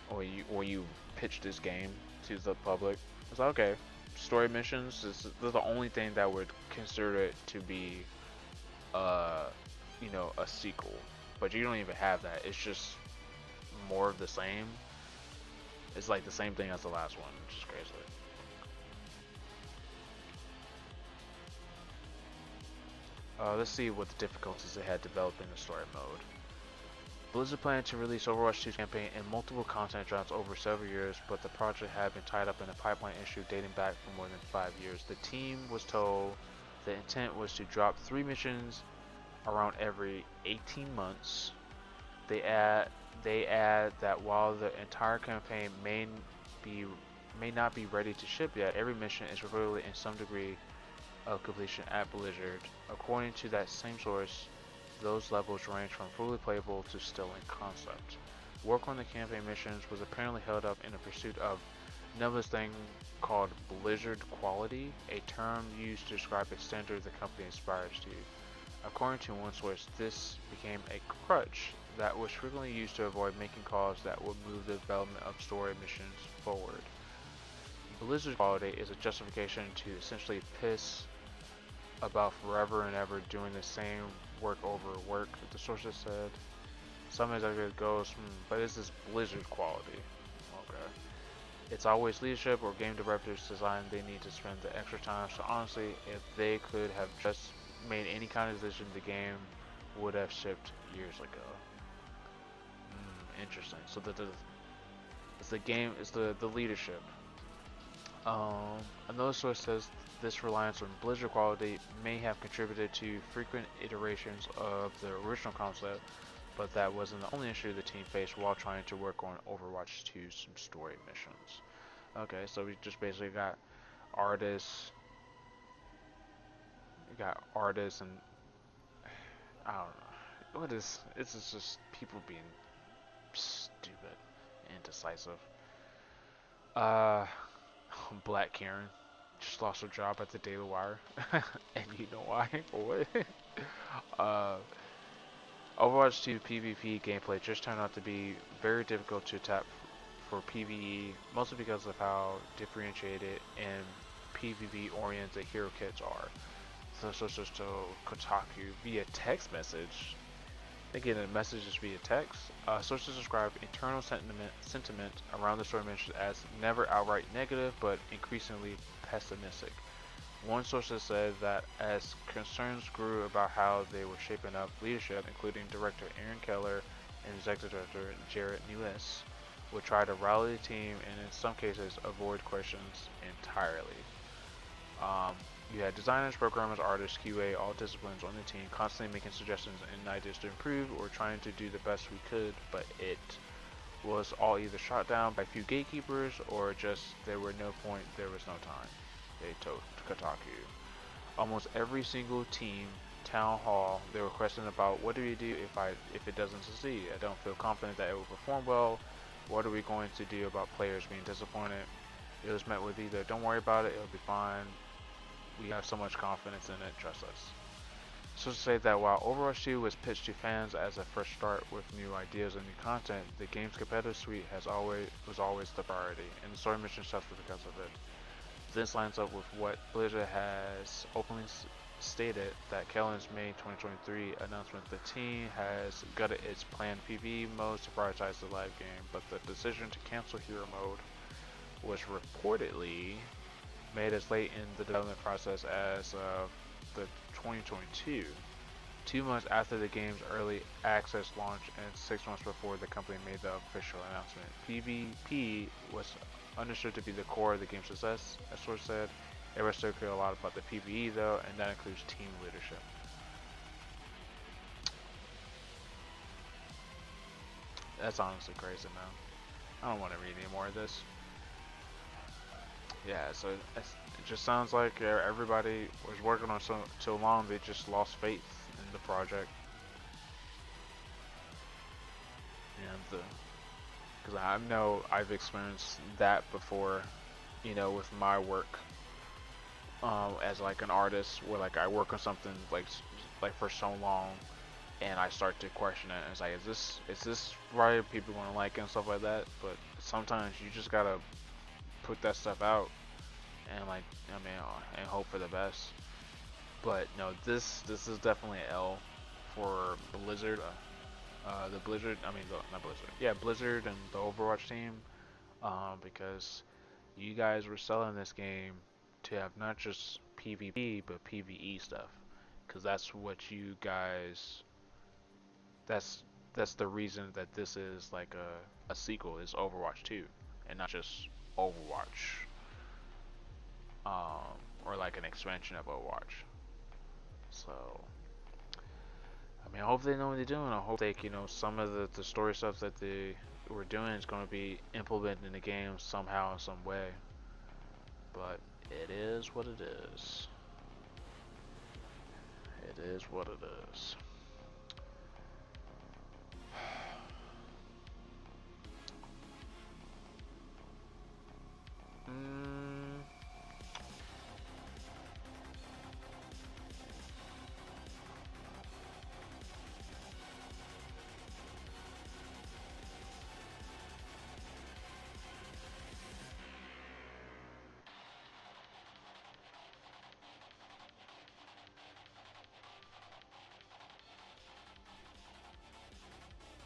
or you pitch this game to the public. It's like, okay, story missions is the only thing that would consider it to be, you know, a sequel. But you don't even have that. It's just more of the same. It's like the same thing as the last one, which is crazy. Let's see what the difficulties they had developing the story mode. Blizzard planned to release Overwatch 2's campaign in multiple content drops over several years, but the project had been tied up in a pipeline issue dating back for more than 5 years. The team was told the intent was to drop 3 missions around every 18 months. They add that while the entire campaign may not be ready to ship yet, every mission is reportedly in some degree of completion at Blizzard. According to that same source, those levels range from fully playable to still in concept. Work on the campaign missions was apparently held up in the pursuit of Neva's thing called Blizzard quality, a term used to describe a standard the company aspires to. According to one source, this became a crutch that was frequently used to avoid making calls that would move the development of story missions forward. Blizzard quality is a justification to essentially piss about forever and ever doing the same work over work, the sources said. Some executive goes, but is this Blizzard quality? Okay. It's always leadership or game directors design they need to spend the extra time, so honestly, if they could have just made any kind of decision, the game would have shipped years ago. Interesting. So it's the game, it's the leadership. Another source says this reliance on Blizzard quality may have contributed to frequent iterations of the original concept, but that wasn't the only issue the team faced while trying to work on Overwatch 2's story missions. Okay, so we just basically got artists, and I don't know. What is, it's just people being stupid and indecisive. Black Karen just lost her job at the Daily Wire, and you know why? For what? Overwatch 2 PvP gameplay just turned out to be very difficult to tap for PvE, mostly because of how differentiated and PvP-oriented hero kits are. So Kotaku via text message. Again, the messages via text. Sources describe internal sentiment around the story missions as never outright negative, but increasingly pessimistic. One source has said that as concerns grew about how they were shaping up leadership, including director Aaron Keller and executive director Jarrett Newes, would try to rally the team and in some cases avoid questions entirely. You had designers, programmers, artists, QA, all disciplines on the team constantly making suggestions and ideas to improve or trying to do the best we could, but it was all either shot down by a few gatekeepers or just there was no point, there was no time, they told Kotaku. Almost every single team town hall, they were questioning about what do we do if it doesn't succeed? I don't feel confident that it will perform well. What are we going to do about players being disappointed? It was met with either don't worry about it, it'll be fine. We have so much confidence in it, trust us. So to say that while Overwatch 2 was pitched to fans as a fresh start with new ideas and new content, the game's competitive suite was always the priority, and the story mission suffered because of it. This lines up with what Blizzard has openly stated that Kellen's May 2023 announcement. The team has gutted its planned PvE modes to prioritize the live game, but the decision to cancel Hero mode was reportedly made as late in the development process as of the 2022, 2 months after the game's early access launch and 6 months before the company made the official announcement. PvP was understood to be the core of the game's success, as sources said. Everyone still care a lot about the PvE though, and that includes team leadership. That's honestly crazy, man. I don't want to read any more of this. yeah, so it just sounds like everybody was working on so long they just lost faith in the project. And because I know I've experienced that before, with my work as like an artist, where like I work on something like for so long, and I start to question it. And it's like, is this right? People gonna like it and stuff like that. But sometimes you just gotta put that stuff out and like and hope for the best. But no, this is definitely an L for Blizzard. The Blizzard, not Blizzard. Yeah, Blizzard and the Overwatch team, because you guys were selling this game to have not just PvP but PvE stuff, because that's what you guys. That's that's the reason that this is like a sequel is Overwatch 2, and not just Overwatch, um, or like an expansion of Overwatch. So I hope they know what they're doing. I hope they, some of the story stuff that they were doing is going to be implemented in the game somehow, in some way. But it is what it is. It is what it is. Mm,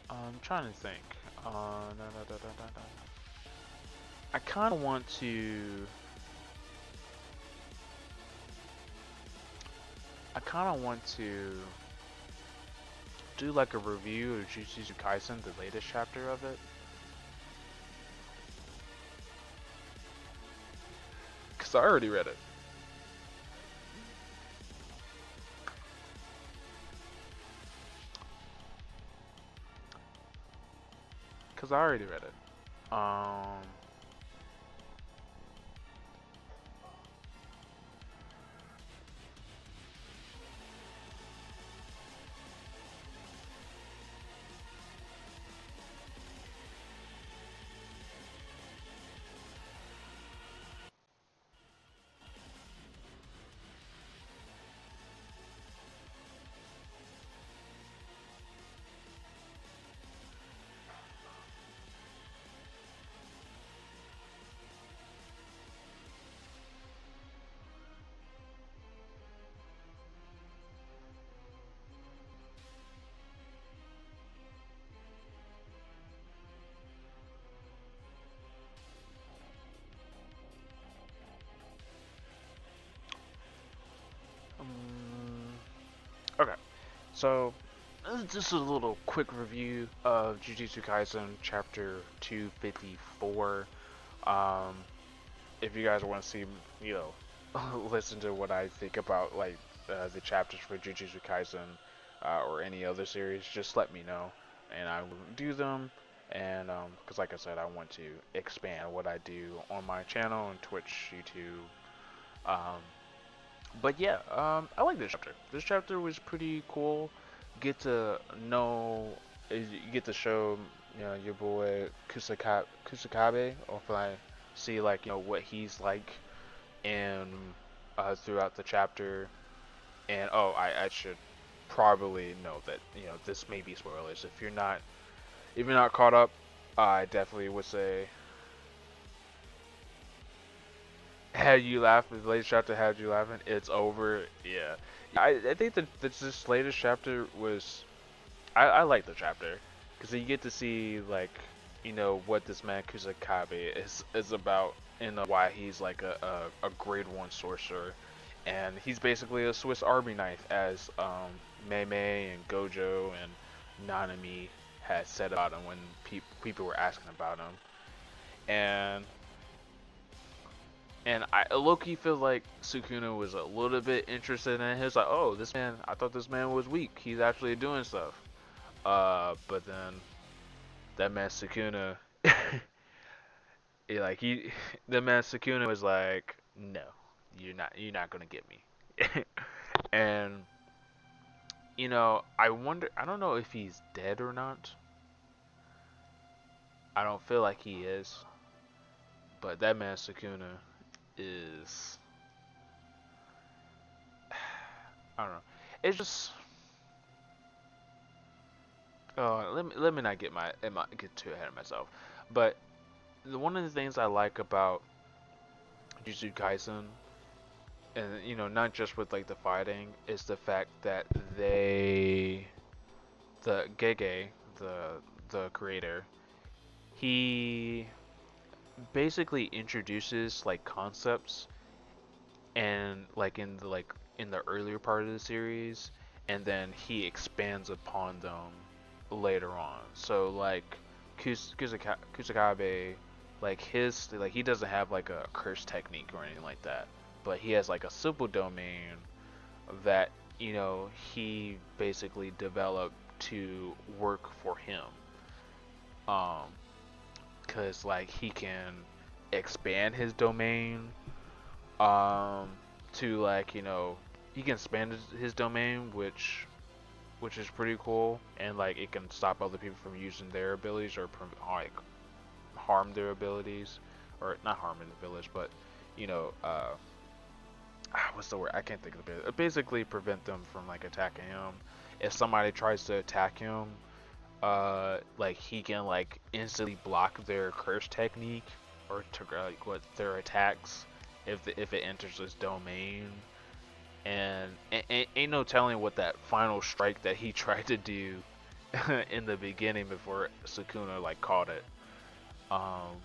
I'm trying to think. No, no, no, no, no, no. I kind of want to. I kind of want to do like a review of Jujutsu Kaisen, the latest chapter of it. Because I already read it. Because I already read it. Okay, so just a little quick review of Jujutsu Kaisen Chapter 254. Um, if you guys want to see, you know, listen to what I think about like the chapters for Jujutsu Kaisen or any other series, just let me know, and I will do them. And because like I said, I want to expand what I do on my channel and Twitch, YouTube. Um, but yeah, I like this chapter. This chapter was pretty cool. Get to know, you get to show, your boy Kusakabe, or if I see like, what he's like in throughout the chapter. And oh, I should probably note that this may be spoilers. If you're not caught up, I definitely would say had you laughing, the latest chapter had you laughing. It's over. Yeah, I think that this latest chapter was. I like the chapter because you get to see like what this man Kusakabe is about and why he's like a grade 1 sorcerer, and he's basically a Swiss Army knife, as Mei Mei and Gojo and Nanami had said about him when people were asking about him. And I low-key feel like Sukuna was a little bit interested in it. He was like, oh, this man, I thought this man was weak. He's actually doing stuff. But then that man Sukuna, Like the man Sukuna was like, no, you're not gonna get me. And I wonder, I don't know if he's dead or not. I don't feel like he is, but that man Sukuna is, I don't know. It's just, let me not get too ahead of myself. But one of the things I like about Jujutsu Kaisen, and not just with like the fighting, is the fact that the Gege, the creator, he basically introduces like concepts and in the earlier part of the series, and then he expands upon them later on. So like Kusakabe, like he doesn't have like a curse technique or anything like that, but he has like a simple domain that he basically developed to work for him. Um, cause like he can expand his domain um to like he can expand his domain, which is pretty cool, and like it can stop other people from using their abilities or like harm their abilities, or not harming the village, but you know uh what's the word, I can't think of it. Basically prevent them from like attacking him. If somebody tries to attack him, like he can like instantly block their curse technique or to like what their attacks if it enters his domain. And ain't no telling what that final strike that he tried to do in the beginning before Sukuna like caught it. Um,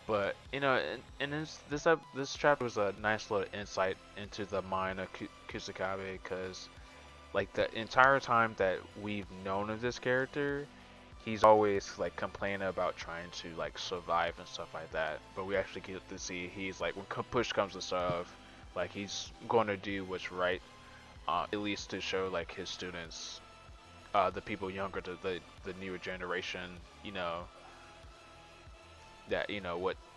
but and this chapter was a nice little insight into the mind of Kusakabe, because like the entire time that we've known of this character, he's always like complaining about trying to like survive and stuff like that. But we actually get to see he's like, when push comes to shove, like he's going to do what's right, at least to show like his students, the people younger to the newer generation, that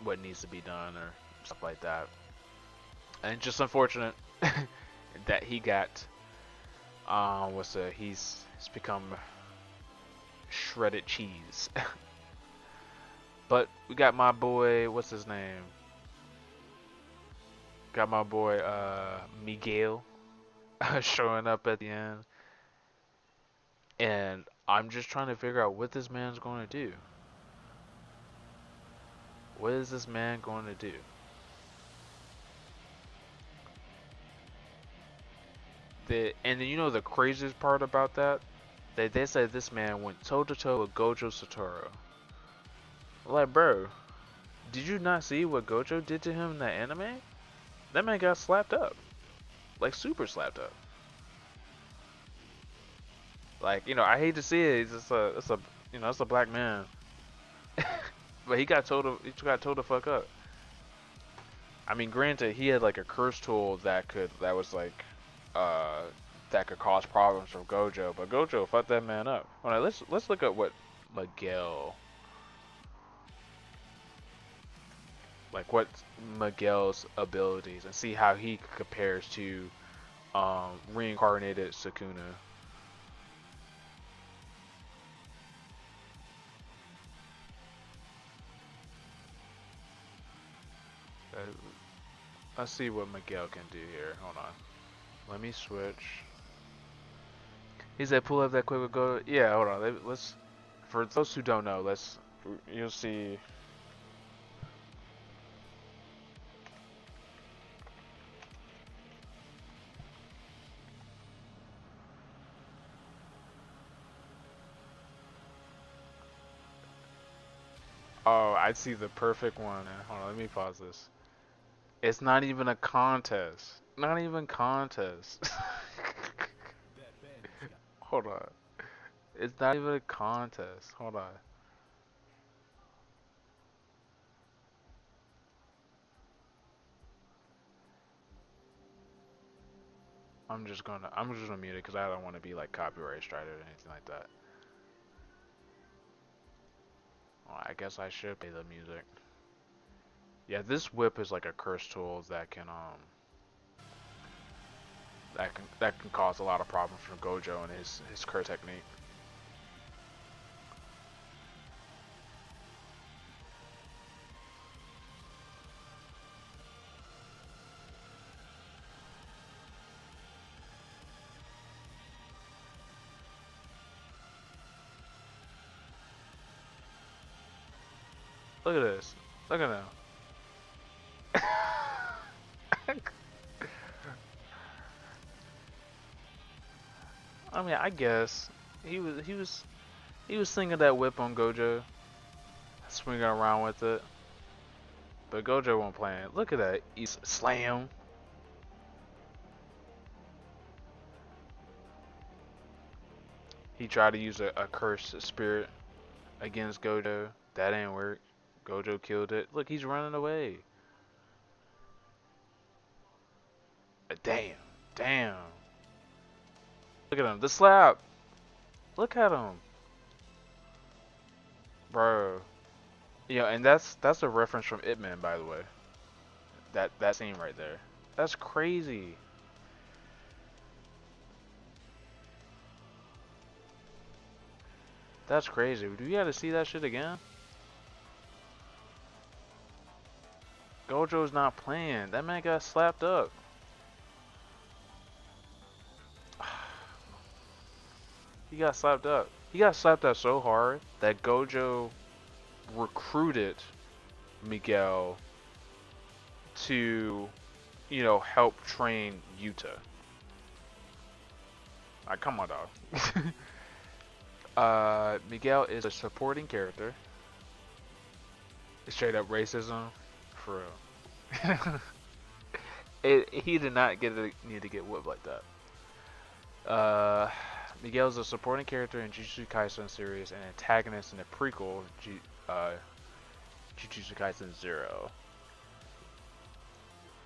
what needs to be done or stuff like that. And just unfortunate that he got he's become shredded cheese. But we got my boy, what's his name? Got my boy Miguel showing up at the end. And I'm just trying to figure out what this man's going to do. What is this man going to do? And the craziest part about that? They said this man went toe to toe with Gojo Satoru. Like, bro, did you not see what Gojo did to him in that anime? That man got slapped up. Like, super slapped up. Like, I hate to see it. It's a black man. But he got told to fuck up. I mean, granted, he had like a curse tool that could cause problems for Gojo, but Gojo fucked that man up. Alright, let's look at what Miguel, like what Miguel's abilities, and see how he compares to reincarnated Sukuna. Let's see what Miguel can do here. Hold on. Let me switch. He said pull up that quick with go. Yeah, hold on. Let's. For those who don't know, you'll see. Oh, I see the perfect one. Hold on, let me pause this. It's not even a contest. Not even contest. Hold on. It's not even a contest. Hold on. I'm just gonna mute it because I don't want to be like copyright strike or anything like that. Well, I guess I should play the music. Yeah, this whip is like a curse tool that can that can cause a lot of problems for Gojo and his curse technique. Look at this. Look at him. I mean, I guess he was singing that whip on Gojo, swinging around with it. But Gojo won't play it. Look at that. He's slam. He tried to use a cursed spirit against Gojo. That didn't work. Gojo killed it. Look, he's running away. Damn. Damn. Look at him. The slap. Look at him. Bro. Yeah, and that's a reference from Ip Man, by the way. That scene right there. That's crazy. That's crazy. Do you gotta see that shit again? Gojo's not playing. That man got slapped up. He got slapped up. He got slapped up so hard that Gojo recruited Miguel to, you know, help train Yuta. Like, come on, dog. Miguel is a supporting character. Straight up racism, for real. He did not need to get whooped like that. Miguel is a supporting character in Jujutsu Kaisen series and antagonist in the prequel Jujutsu Kaisen 0.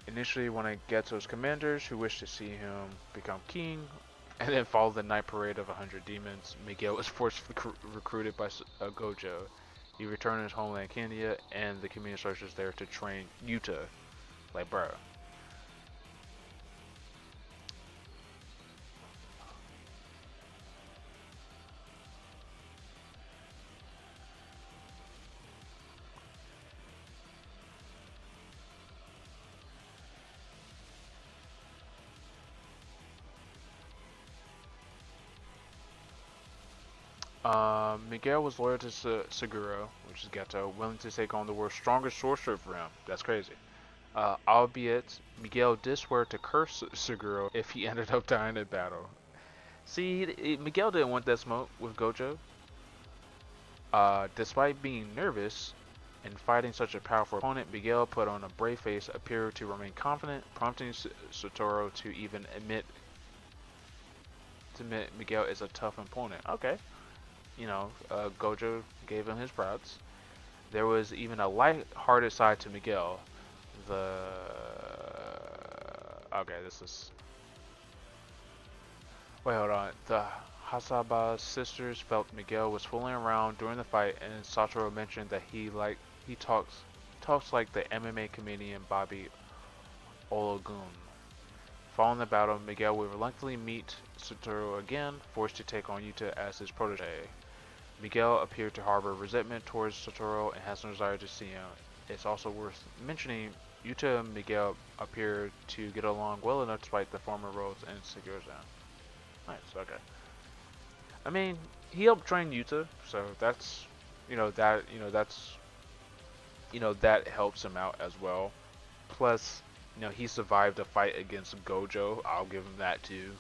Initially one of Geto's commanders who wished to see him become king and then follow the night parade of 100 demons, Miguel was forcefully recruited by Gojo. He returned to his homeland Kenya and the community soldiers there to train Yuta. Like, bro. Miguel was loyal to Seguro, which is Geto, willing to take on the world's strongest sorcerer for him. That's crazy. Albeit, Miguel did swear to curse Seguro if he ended up dying in battle. See, Miguel didn't want that smoke with Gojo. Despite being nervous and fighting such a powerful opponent, Miguel put on a brave face, appeared to remain confident, prompting Satoru to even admit Miguel is a tough opponent. Okay. You know, Gojo gave him his props. There was even a light-hearted side to Miguel. Okay, this is... Wait, hold on. The Hasaba sisters felt Miguel was fooling around during the fight, and Satoru mentioned that he talks like the MMA comedian Bobby Ologun. Following the battle, Miguel will reluctantly meet Satoru again, forced to take on Yuta as his protege. Miguel appeared to harbor resentment towards Satoru and has no desire to see him. It's also worth mentioning Yuta and Miguel appear to get along well enough despite the former roles in Seguro's down. Nice, okay. I mean, he helped train Yuta, so that's, that helps him out as well. Plus, he survived a fight against Gojo. I'll give him that too.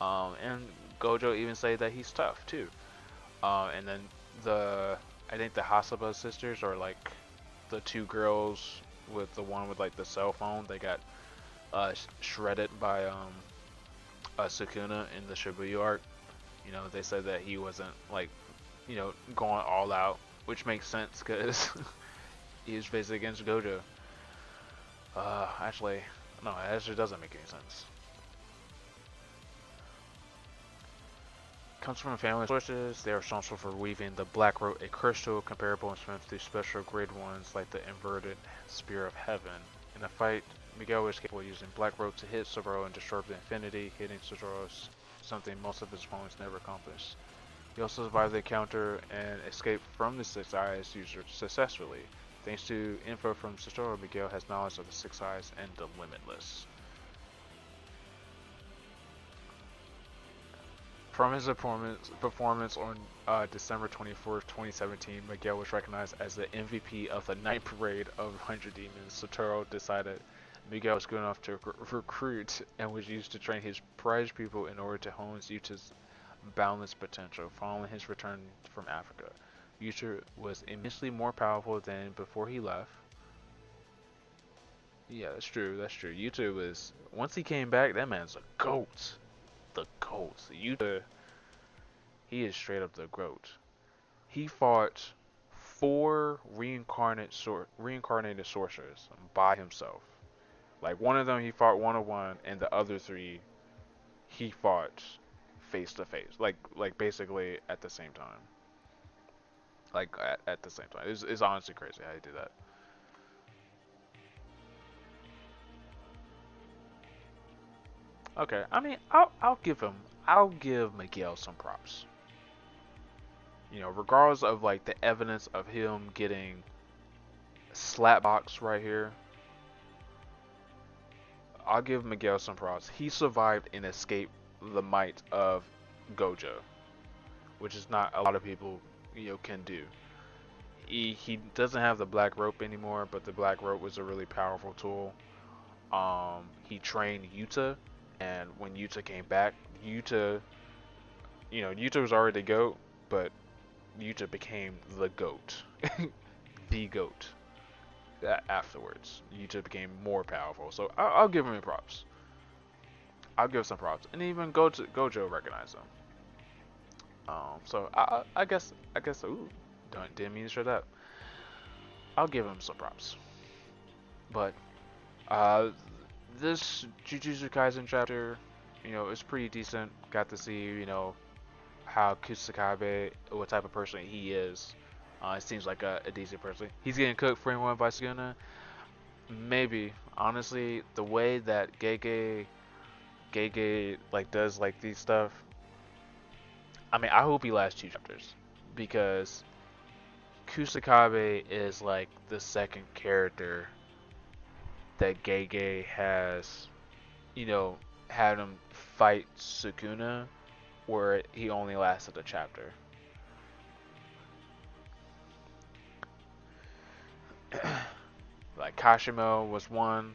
And Gojo even say that he's tough too. And then I think the Hasaba sisters are like the two girls with the one with like the cell phone. They got shredded by Sukuna in the Shibuya arc. They said that he wasn't like, going all out, which makes sense because he was basically against Gojo. Actually, no, it actually doesn't make any sense. Comes from family sources. They are responsible for weaving the Black Robe, a crystal comparable in strength to special grade ones like the inverted Spear of Heaven. In a fight, Miguel was capable of using Black Robe to hit Sotoro and disturb the Infinity, hitting Sotoro, something most of his opponents never accomplished. He also survived the encounter and escaped from the Six Eyes user successfully. Thanks to info from Sotoro, Miguel has knowledge of the Six Eyes and the Limitless. From his performance on December 24th, 2017, Miguel was recognized as the MVP of the Night Parade of 100 Demons. Sotoro decided Miguel was good enough to recruit and was used to train his prize people in order to hone Yuta's boundless potential. Following his return from Africa, Yuta was immensely more powerful than before he left. Yeah, that's true. That's true. Yuta was, once he came back, that man's a goat. The GOAT. Yuta, he is straight up the GOAT. He fought 4 reincarnated sorcerers by himself. Like, one of them he fought one-on-one, and the other 3 he fought face to face. Like basically at the same time. Like at the same time. It's honestly crazy how he did that. Okay, I mean, I'll give Miguel some props. You know, regardless of like the evidence of him getting slapbox right here, I'll give Miguel some props. He survived and escaped the might of Gojo, which is not a lot of people, you know, can do. He doesn't have the Black Rope anymore, but the Black Rope was a really powerful tool. He trained Yuta, and when Yuta came back, Yuta was already the GOAT, but Yuta became the GOAT. The GOAT. Afterwards, Yuta became more powerful, so I'll give him props. I'll give some props, and even Gojo recognized him. So I guess, ooh, didn't mean to show that. I'll give him some props. But this Jujutsu Kaisen chapter, you know, is pretty decent. Got to see, you know, how Kusakabe, what type of person he is. It seems like a decent person. He's getting cooked frame 1 by Sukuna. Maybe, honestly, the way that Gege like does like these stuff. I mean, I hope he lasts 2 chapters, because Kusakabe is like the second character that Gege has, you know, had him fight Sukuna, where he only lasted a chapter. Like Kashimo was one,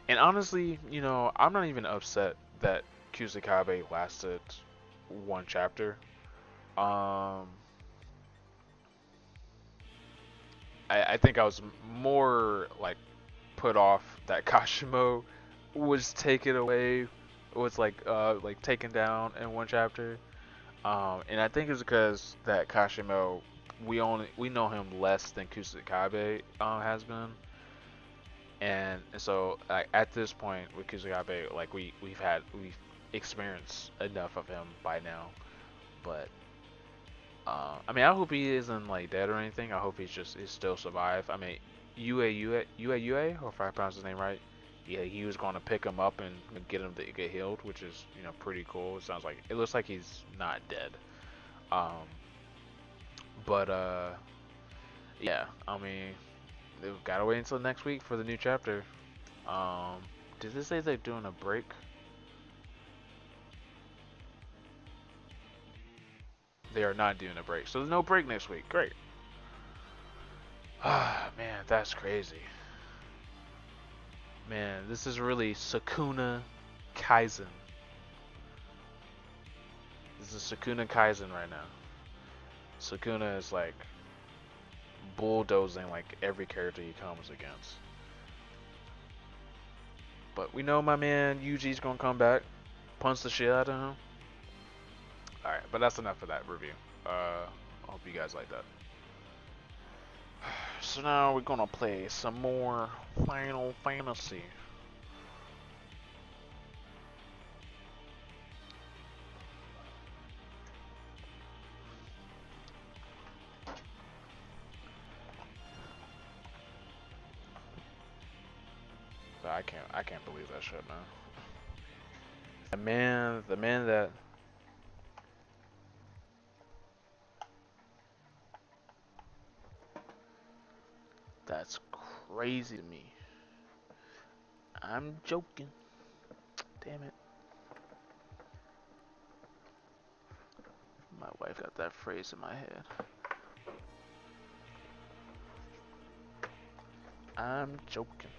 and honestly, you know, I'm not even upset that Kusakabe lasted 1 chapter. I think I was more like put off that Kashimo was taken away, was like taken down in 1 chapter. And I think it's because that Kashimo, we know him less than Kusakabe has been, and so like at this point with Kusakabe, like we've experienced enough of him by now. But I mean, I hope he isn't like dead or anything. I hope he's still survive. I mean, Yue, or if I pronounce his name right, yeah, he was going to pick him up and get him to get healed, which is, you know, pretty cool. It looks like he's not dead. But yeah, I mean, we've got to wait until next week for the new chapter. Did this say they're doing a break? They are not doing a break, so there's no break next week. Great. Ah, man, that's crazy. Man, this is really Sukuna Kaisen. This is Sukuna Kaisen right now. Sukuna is like bulldozing like every character he comes against. But we know my man Yuji's gonna come back, punch the shit out of him. Alright, but that's enough for that review. I hope you guys like that. So now we're gonna play some more Final Fantasy. But I can't believe that shit, man. The man that that's crazy to me. I'm joking. Damn it. My wife got that phrase in my head. I'm joking.